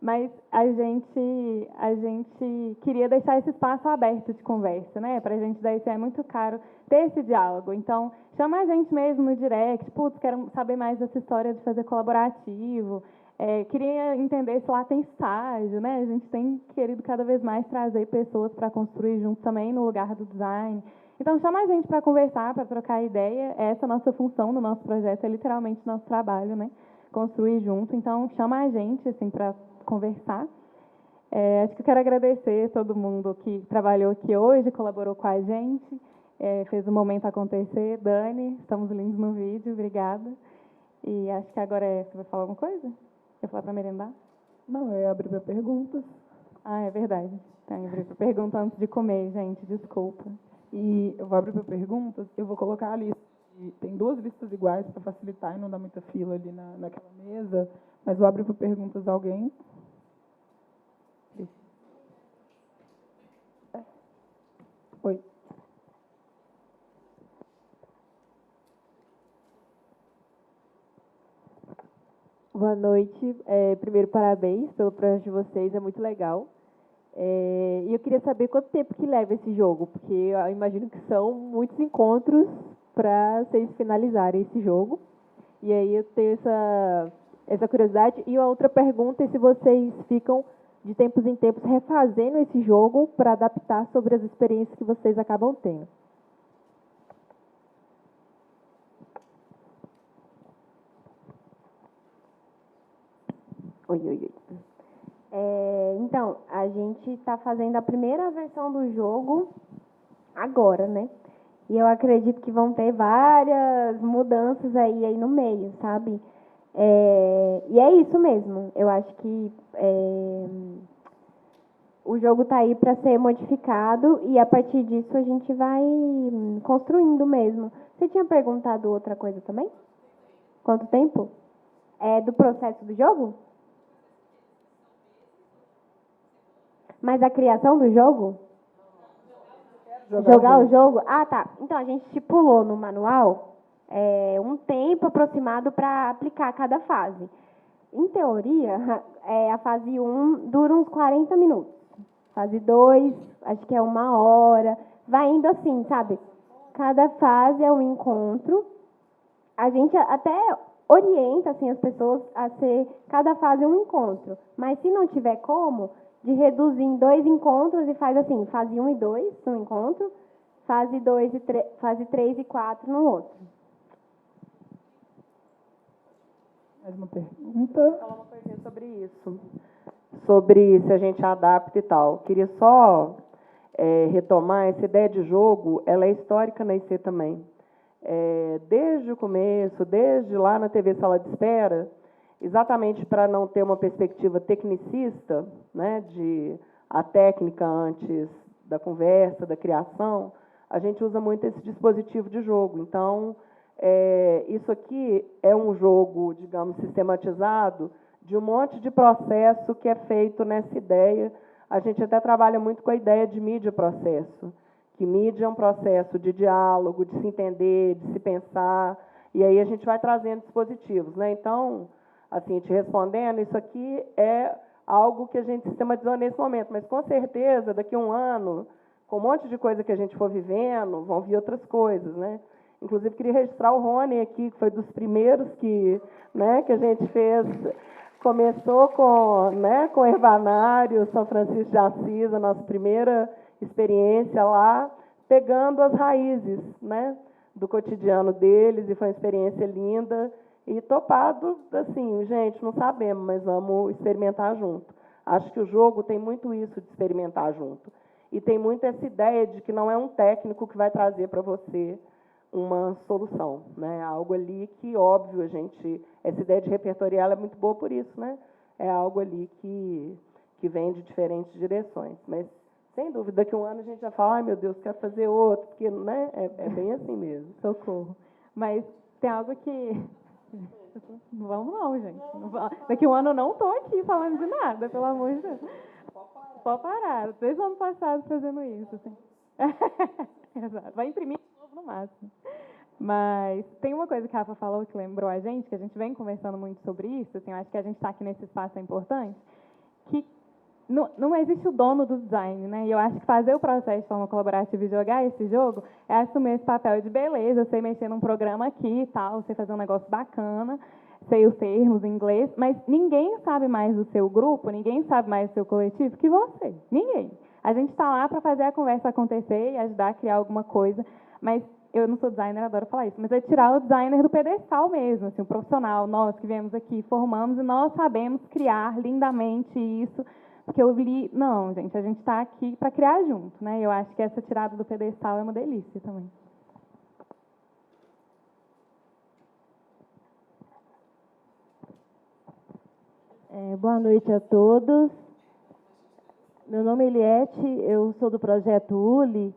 Mas a gente queria deixar esse espaço aberto de conversa, né? Para a gente daí é muito caro ter esse diálogo. Então, chama a gente mesmo no direct, putz, quero saber mais dessa história de fazer colaborativo. Queria entender se lá tem estágio, né? A gente tem querido cada vez mais trazer pessoas para construir junto também no lugar do design. Então, chama a gente para conversar, para trocar ideia. Essa é a nossa função no nosso projeto, é literalmente nosso trabalho, né? Construir junto. Então, chama a gente, assim, para conversar. Acho que eu quero agradecer a todo mundo que trabalhou aqui hoje, colaborou com a gente, fez o momento acontecer. Dani, estamos lindos no vídeo, obrigada. E acho que agora você vai falar alguma coisa? Quer falar para merendar?
Não, eu ia abrir para perguntas.
Ah, é verdade. Então, eu abri para pergunta antes de comer, gente, desculpa.
E eu vou abrir para perguntas, eu vou colocar a lista. Tem 2 listas iguais para facilitar e não dar muita fila ali naquela mesa, mas vou abrir para perguntas a alguém. Oi.
Boa noite. Primeiro, parabéns pelo projeto de vocês, é muito legal. E eu queria saber quanto tempo que leva esse jogo, porque eu imagino que são muitos encontros para vocês finalizarem esse jogo. E aí eu tenho essa curiosidade. E a outra pergunta é se vocês ficam, de tempos em tempos, refazendo esse jogo para adaptar sobre as experiências que vocês acabam tendo.
Oi. Então, a gente está fazendo a primeira versão do jogo agora, né? E eu acredito que vão ter várias mudanças aí no meio, sabe? E é isso mesmo. Eu acho que o jogo está aí para ser modificado e a partir disso a gente vai construindo mesmo. Você tinha perguntado outra coisa também? Quanto tempo? Do processo do jogo? Mas a criação do jogo? Jogar o jogo? Ah, tá. Então, a gente estipulou no manual um tempo aproximado para aplicar cada fase. Em teoria, a fase 1 dura uns 40 minutos. Fase 2, acho que é 1 hora. Vai indo assim, sabe? Cada fase é um encontro. A gente até orienta assim, as pessoas a ser cada fase um encontro. Mas se não tiver como, de reduzir em 2 encontros e faz assim, fase 1 e 2 no encontro, fase 2 e fase 3 e 4 no outro.
Mais uma pergunta?
Falar uma coisinha sobre isso, sobre se a gente adapta e tal. Queria só retomar essa ideia de jogo, ela é histórica na IC também. Desde o começo, desde lá na TV Sala de Espera, exatamente para não ter uma perspectiva tecnicista, né, de a técnica antes da conversa, da criação, a gente usa muito esse dispositivo de jogo. Então, isso aqui é um jogo, digamos, sistematizado de um monte de processo que é feito nessa ideia. A gente até trabalha muito com a ideia de mídia-processo, que mídia é um processo de diálogo, de se entender, de se pensar, e aí a gente vai trazendo dispositivos, né? Então, assim, te respondendo, isso aqui é algo que a gente sistematizou nesse momento, mas com certeza, daqui a um ano, com um monte de coisa que a gente for vivendo, vão vir outras coisas, né? Inclusive, queria registrar o Rony aqui, que foi dos primeiros que a gente fez. Começou com o Herbanário, São Francisco de Assis, a nossa primeira experiência lá, pegando as raízes, né, do cotidiano deles, e foi uma experiência linda. E topado, assim, gente, não sabemos, mas vamos experimentar junto. Acho que o jogo tem muito isso de experimentar junto. E tem muito essa ideia de que não é um técnico que vai trazer para você uma solução, né? Algo ali que, óbvio, essa ideia de repertorial é muito boa por isso, né? É algo ali que vem de diferentes direções. Mas, sem dúvida, daqui a um ano a gente já fala, ai, meu Deus, quero fazer outro, porque, né? É bem assim mesmo.
Socorro. Mas tem algo que... Não vamos não, gente. Daqui a um ano eu não estou aqui falando de nada, pelo amor de Deus. Pode parar. 2 anos passados fazendo isso. Assim. Exato. Vai imprimir de novo no máximo. Mas tem uma coisa que a Rafa falou que lembrou a gente, que a gente vem conversando muito sobre isso, assim, eu acho que a gente está aqui nesse espaço é importante, que não existe o dono do design, né? E eu acho que fazer o processo de forma colaborativa e jogar esse jogo é assumir esse papel de beleza, você mexer num programa aqui e tal, você fazer um negócio bacana, sei os termos em inglês, mas ninguém sabe mais do seu grupo, ninguém sabe mais do seu coletivo que você. Ninguém. A gente está lá para fazer a conversa acontecer e ajudar a criar alguma coisa, mas eu não sou designer, adoro falar isso, mas é tirar o designer do pedestal mesmo, assim, o profissional, nós que viemos aqui, formamos e nós sabemos criar lindamente isso, porque eu li, não, gente, a gente está aqui para criar junto, né? Eu acho que essa tirada do pedestal é uma delícia também.
Boa noite a todos. Meu nome é Eliette, eu sou do Projeto ULI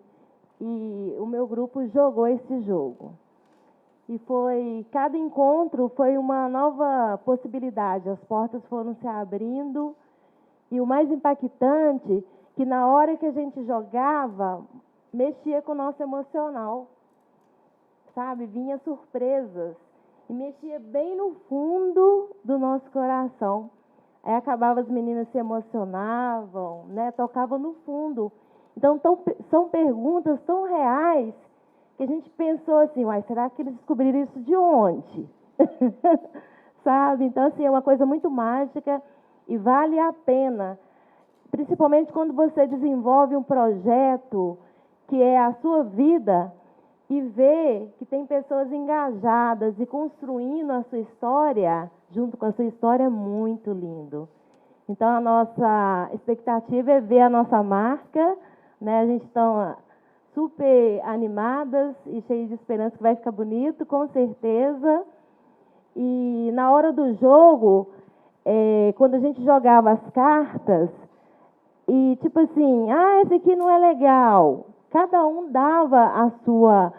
e o meu grupo jogou esse jogo. E cada encontro foi uma nova possibilidade, as portas foram se abrindo. E o mais impactante, que na hora que a gente jogava, mexia com o nosso emocional, sabe? Vinha surpresas e mexia bem no fundo do nosso coração. Aí acabava, as meninas se emocionavam, né? Tocavam no fundo. Então, são perguntas tão reais que a gente pensou assim, uai, será que eles descobriram isso de onde? Sabe? Então, assim, é uma coisa muito mágica. E vale a pena, principalmente quando você desenvolve um projeto que é a sua vida e vê que tem pessoas engajadas e construindo a sua história, junto com a sua história, é muito lindo. Então, a nossa expectativa é ver a nossa marca, né? A gente está
super animadas e cheias de esperança que vai ficar bonito, com certeza. E na hora do jogo, quando a gente jogava as cartas, e tipo assim, esse aqui não é legal. Cada um dava a sua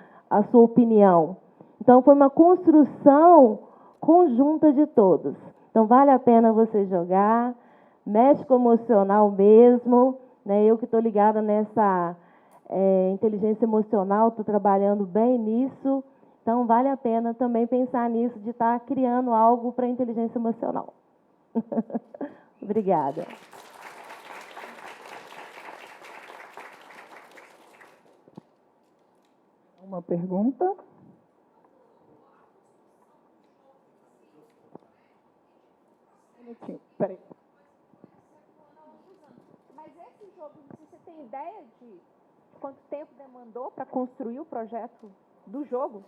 opinião. Então, foi uma construção conjunta de todos. Então, vale a pena você jogar, mexe com o emocional mesmo, né? Eu que estou ligada nessa inteligência emocional, estou trabalhando bem nisso. Então, vale a pena também pensar nisso, de estar criando algo para a inteligência emocional. Obrigada.
Uma pergunta? Peraí.
Mas esse jogo, você tem ideia de quanto tempo demandou para construir o projeto do jogo?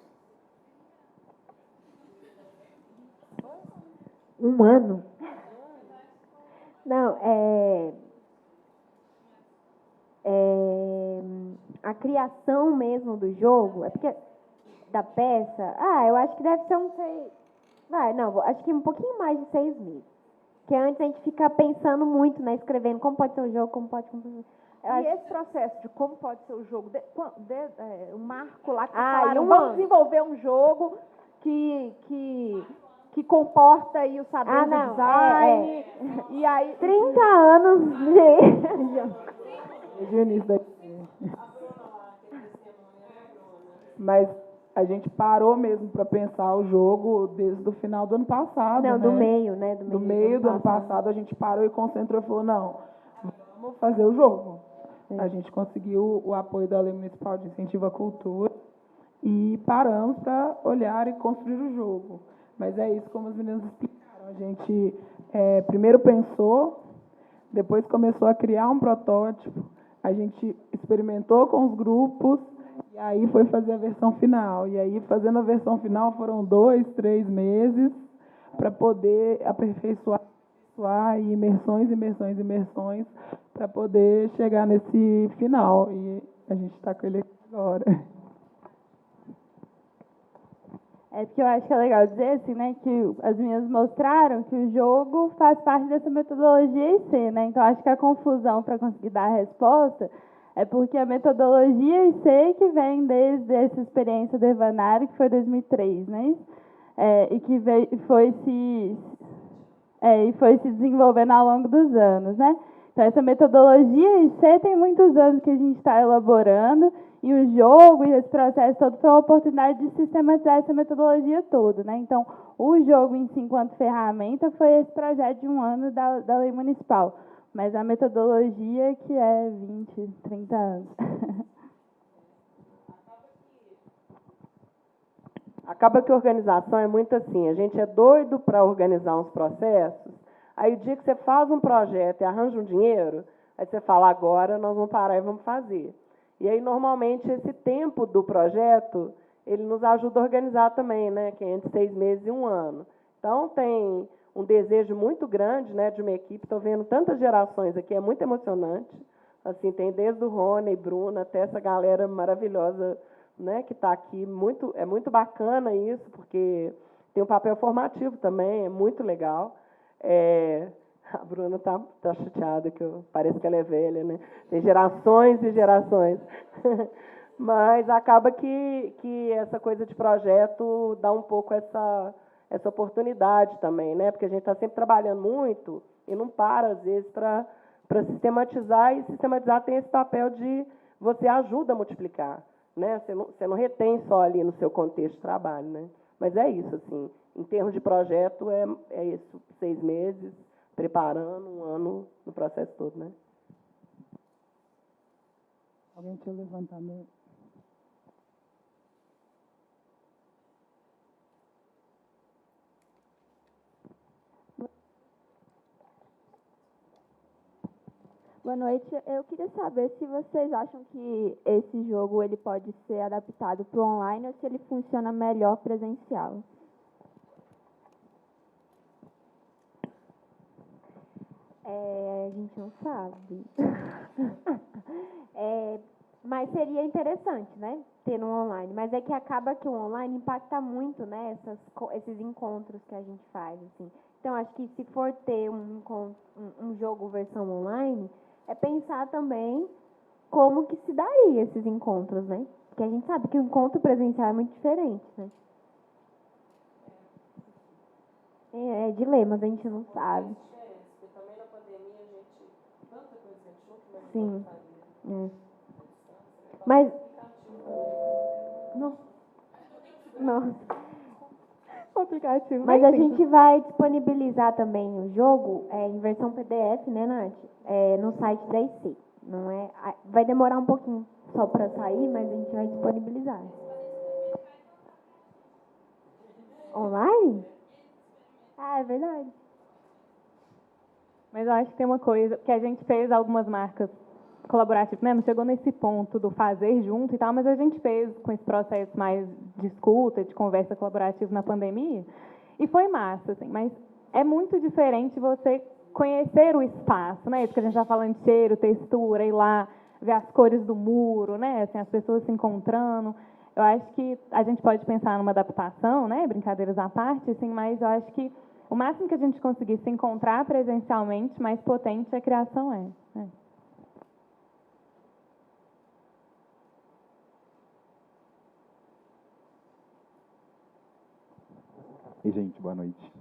Um ano? Não, a criação mesmo do jogo, é porque da peça, eu acho que deve ser acho que um pouquinho mais de 6 meses. Porque antes a gente fica pensando muito, né, escrevendo como pode ser o jogo, como pode...
E esse processo de como pode ser o jogo, o marco lá que
falaram,
vamos desenvolver um jogo que comporta aí o saber do design. E aí
30 anos
Desde o início da... Mas a gente parou mesmo para pensar o jogo desde o final do ano passado.
Não,
né?
do meio, né?
Do meio do ano passado, a gente parou e concentrou e falou, não, vamos fazer o jogo. A gente conseguiu o apoio da Lei Municipal de Incentivo à Cultura e paramos para olhar e construir o jogo. Mas é isso, como os meninos explicaram. A gente primeiro pensou, depois começou a criar um protótipo, a gente experimentou com os grupos, e aí foi fazer a versão final. E aí, fazendo a versão final, foram 2, 3 meses para poder aperfeiçoar e imersões, para poder chegar nesse final. E a gente está com ele aqui agora.
É porque eu acho que é legal dizer assim, né, que as meninas mostraram que o jogo faz parte dessa metodologia IC, né? Então acho que a confusão para conseguir dar a resposta é porque a metodologia IC que vem desde essa experiência do Evanari, que foi 2003, né? E que foi se desenvolvendo ao longo dos anos, né? Então, essa metodologia IC tem muitos anos que a gente está elaborando, e o jogo e esse processo todo foi uma oportunidade de sistematizar essa metodologia toda, né? Então, o jogo em si, enquanto ferramenta, foi esse projeto de 1 ano da Lei Municipal, mas a metodologia que é 20, 30 anos.
Acaba que a organização é muito assim, a gente é doido para organizar uns processos, aí o dia que você faz um projeto e arranja um dinheiro, aí você fala, agora nós vamos parar e vamos fazer. E aí, normalmente, esse tempo do projeto, ele nos ajuda a organizar também, né, que é entre 6 meses e 1 ano. Então, tem um desejo muito grande, né, de uma equipe, estou vendo tantas gerações aqui, é muito emocionante, assim, tem desde o Rony, Bruna, até essa galera maravilhosa, né, que está aqui, é muito bacana isso, porque tem um papel formativo também, é muito legal. A Bruna está chateada, que parece que ela é velha, né? Tem gerações e gerações. Mas acaba que essa coisa de projeto dá um pouco essa oportunidade também, né? Porque a gente está sempre trabalhando muito e não para, às vezes, para sistematizar, e sistematizar tem esse papel de você ajuda a multiplicar, né? Você não retém só ali no seu contexto de trabalho, né? Mas é isso, assim, em termos de projeto, é isso, 6 meses, preparando 1 ano no processo todo, né?
Alguém tinha levantado?
Boa noite. Eu queria saber se vocês acham que esse jogo ele pode ser adaptado para o online ou se ele funciona melhor presencial.
A gente não sabe. Mas seria interessante, né? Ter no online. Mas é que acaba que o online impacta muito, né? Esses encontros que a gente faz, assim. Então, acho que se for ter um jogo versão online, é pensar também como que se daria esses encontros, né? Porque a gente sabe que o encontro presencial é muito diferente, né? É dilemas, a gente não sabe.
Também na pandemia a gente tanta coisa que achou que vai
Sim.
fazer.
Mas nossa.
O aplicativo.
Mas
nem
a
tem.
gente vai disponibilizar também o jogo em versão PDF, né, Nath? No site da IC. Não é, vai demorar um pouquinho só para sair, mas a gente vai disponibilizar. Online? Ah, é verdade.
Mas eu acho que tem uma coisa, que a gente fez algumas marcas colaborativas, né? Não chegou nesse ponto do fazer junto e tal, mas a gente fez com esse processo mais de escuta, de conversa colaborativa na pandemia, e foi massa, assim, mas é muito diferente você conhecer o espaço, né? Isso que a gente está falando de cheiro, textura, ir lá, ver as cores do muro, né? Assim, as pessoas se encontrando. Eu acho que a gente pode pensar numa adaptação, né? Brincadeiras à parte, assim, mas eu acho que o máximo que a gente conseguir se encontrar presencialmente, mais potente a criação é.
E, gente, boa noite.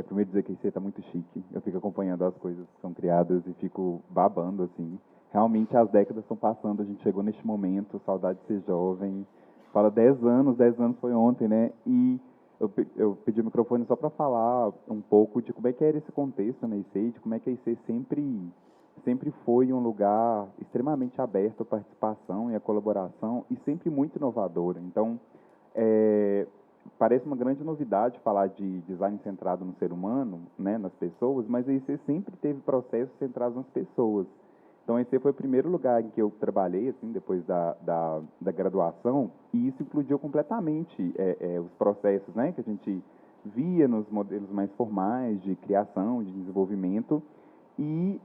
Primeiro dizer que a IC está muito chique. Eu fico acompanhando as coisas que são criadas e fico babando, assim. Realmente as décadas estão passando, a gente chegou neste momento, saudade de ser jovem. Fala 10 anos foi ontem, né? E eu pedi o microfone só para falar um pouco de como é que era esse contexto na IC, de como é que a IC sempre foi um lugar extremamente aberto à participação e à colaboração e sempre muito inovador. Então, parece uma grande novidade falar de design centrado no ser humano, né, nas pessoas, mas a IC sempre teve processos centrados nas pessoas. Então, esse foi o primeiro lugar em que eu trabalhei, assim, depois da graduação, e isso incluiu completamente os processos, né, que a gente via nos modelos mais formais de criação, de desenvolvimento, e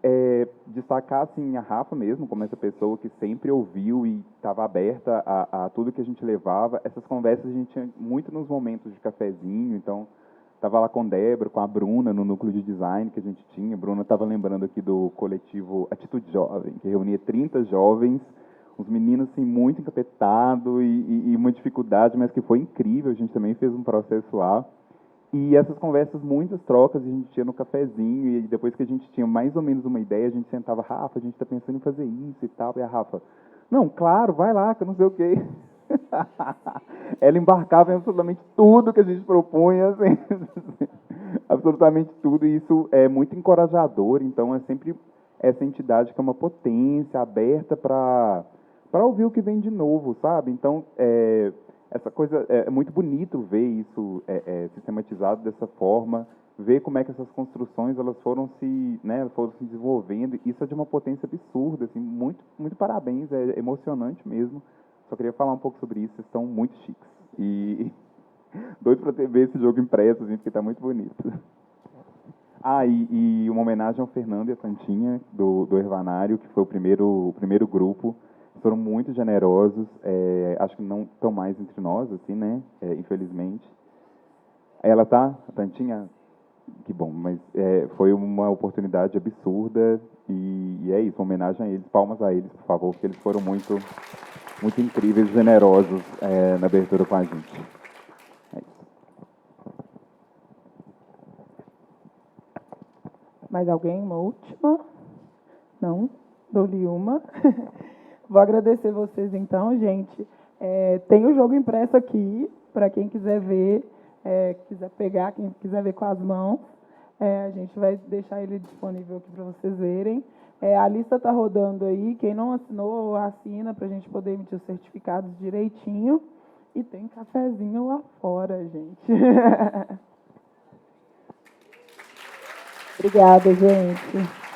destacar, assim, a Rafa mesmo, como essa pessoa que sempre ouviu e estava aberta a tudo que a gente levava. Essas conversas a gente tinha muito nos momentos de cafezinho, então estava lá com a Débora, com a Bruna, no núcleo de design que a gente tinha. A Bruna estava lembrando aqui do coletivo Atitude Jovem, que reunia 30 jovens, uns meninos assim, muito encapetados e uma dificuldade, mas que foi incrível. A gente também fez um processo lá. E essas conversas, muitas trocas, a gente tinha no cafezinho, e depois que a gente tinha mais ou menos uma ideia, a gente sentava, Rafa, a gente está pensando em fazer isso e tal, e a Rafa, não, claro, vai lá, que eu não sei o quê. Ela embarcava em absolutamente tudo que a gente propunha, assim, absolutamente tudo, e isso é muito encorajador. Então é sempre essa entidade que é uma potência aberta para ouvir o que vem de novo, sabe? Então, essa coisa, é muito bonito ver isso sistematizado dessa forma, ver como é que essas construções elas foram se desenvolvendo. Isso é de uma potência absurda, assim, muito, muito parabéns, é emocionante mesmo. Só queria falar um pouco sobre isso, vocês estão muito chiques. E doido para ver esse jogo impresso, assim, porque está muito bonito. E uma homenagem ao Fernando e a Tantinha, do Ervanário, que foi o primeiro grupo. Foram muito generosos, acho que não estão mais entre nós, assim, né, infelizmente. Ela tá, a Tantinha? Que bom, mas foi uma oportunidade absurda e é isso, uma homenagem a eles, palmas a eles, por favor, porque eles foram muito, muito incríveis, generosos na abertura com a gente. É isso.
Mais alguém? Uma última? Não? Dou-lhe uma. Vou agradecer vocês, então, gente. Tem o jogo impresso aqui, para quem quiser ver, quiser pegar, quem quiser ver com as mãos. A gente vai deixar ele disponível aqui para vocês verem. A lista está rodando aí. Quem não assinou, assina, para a gente poder emitir os certificados direitinho. E tem cafezinho lá fora, gente. Obrigada, gente.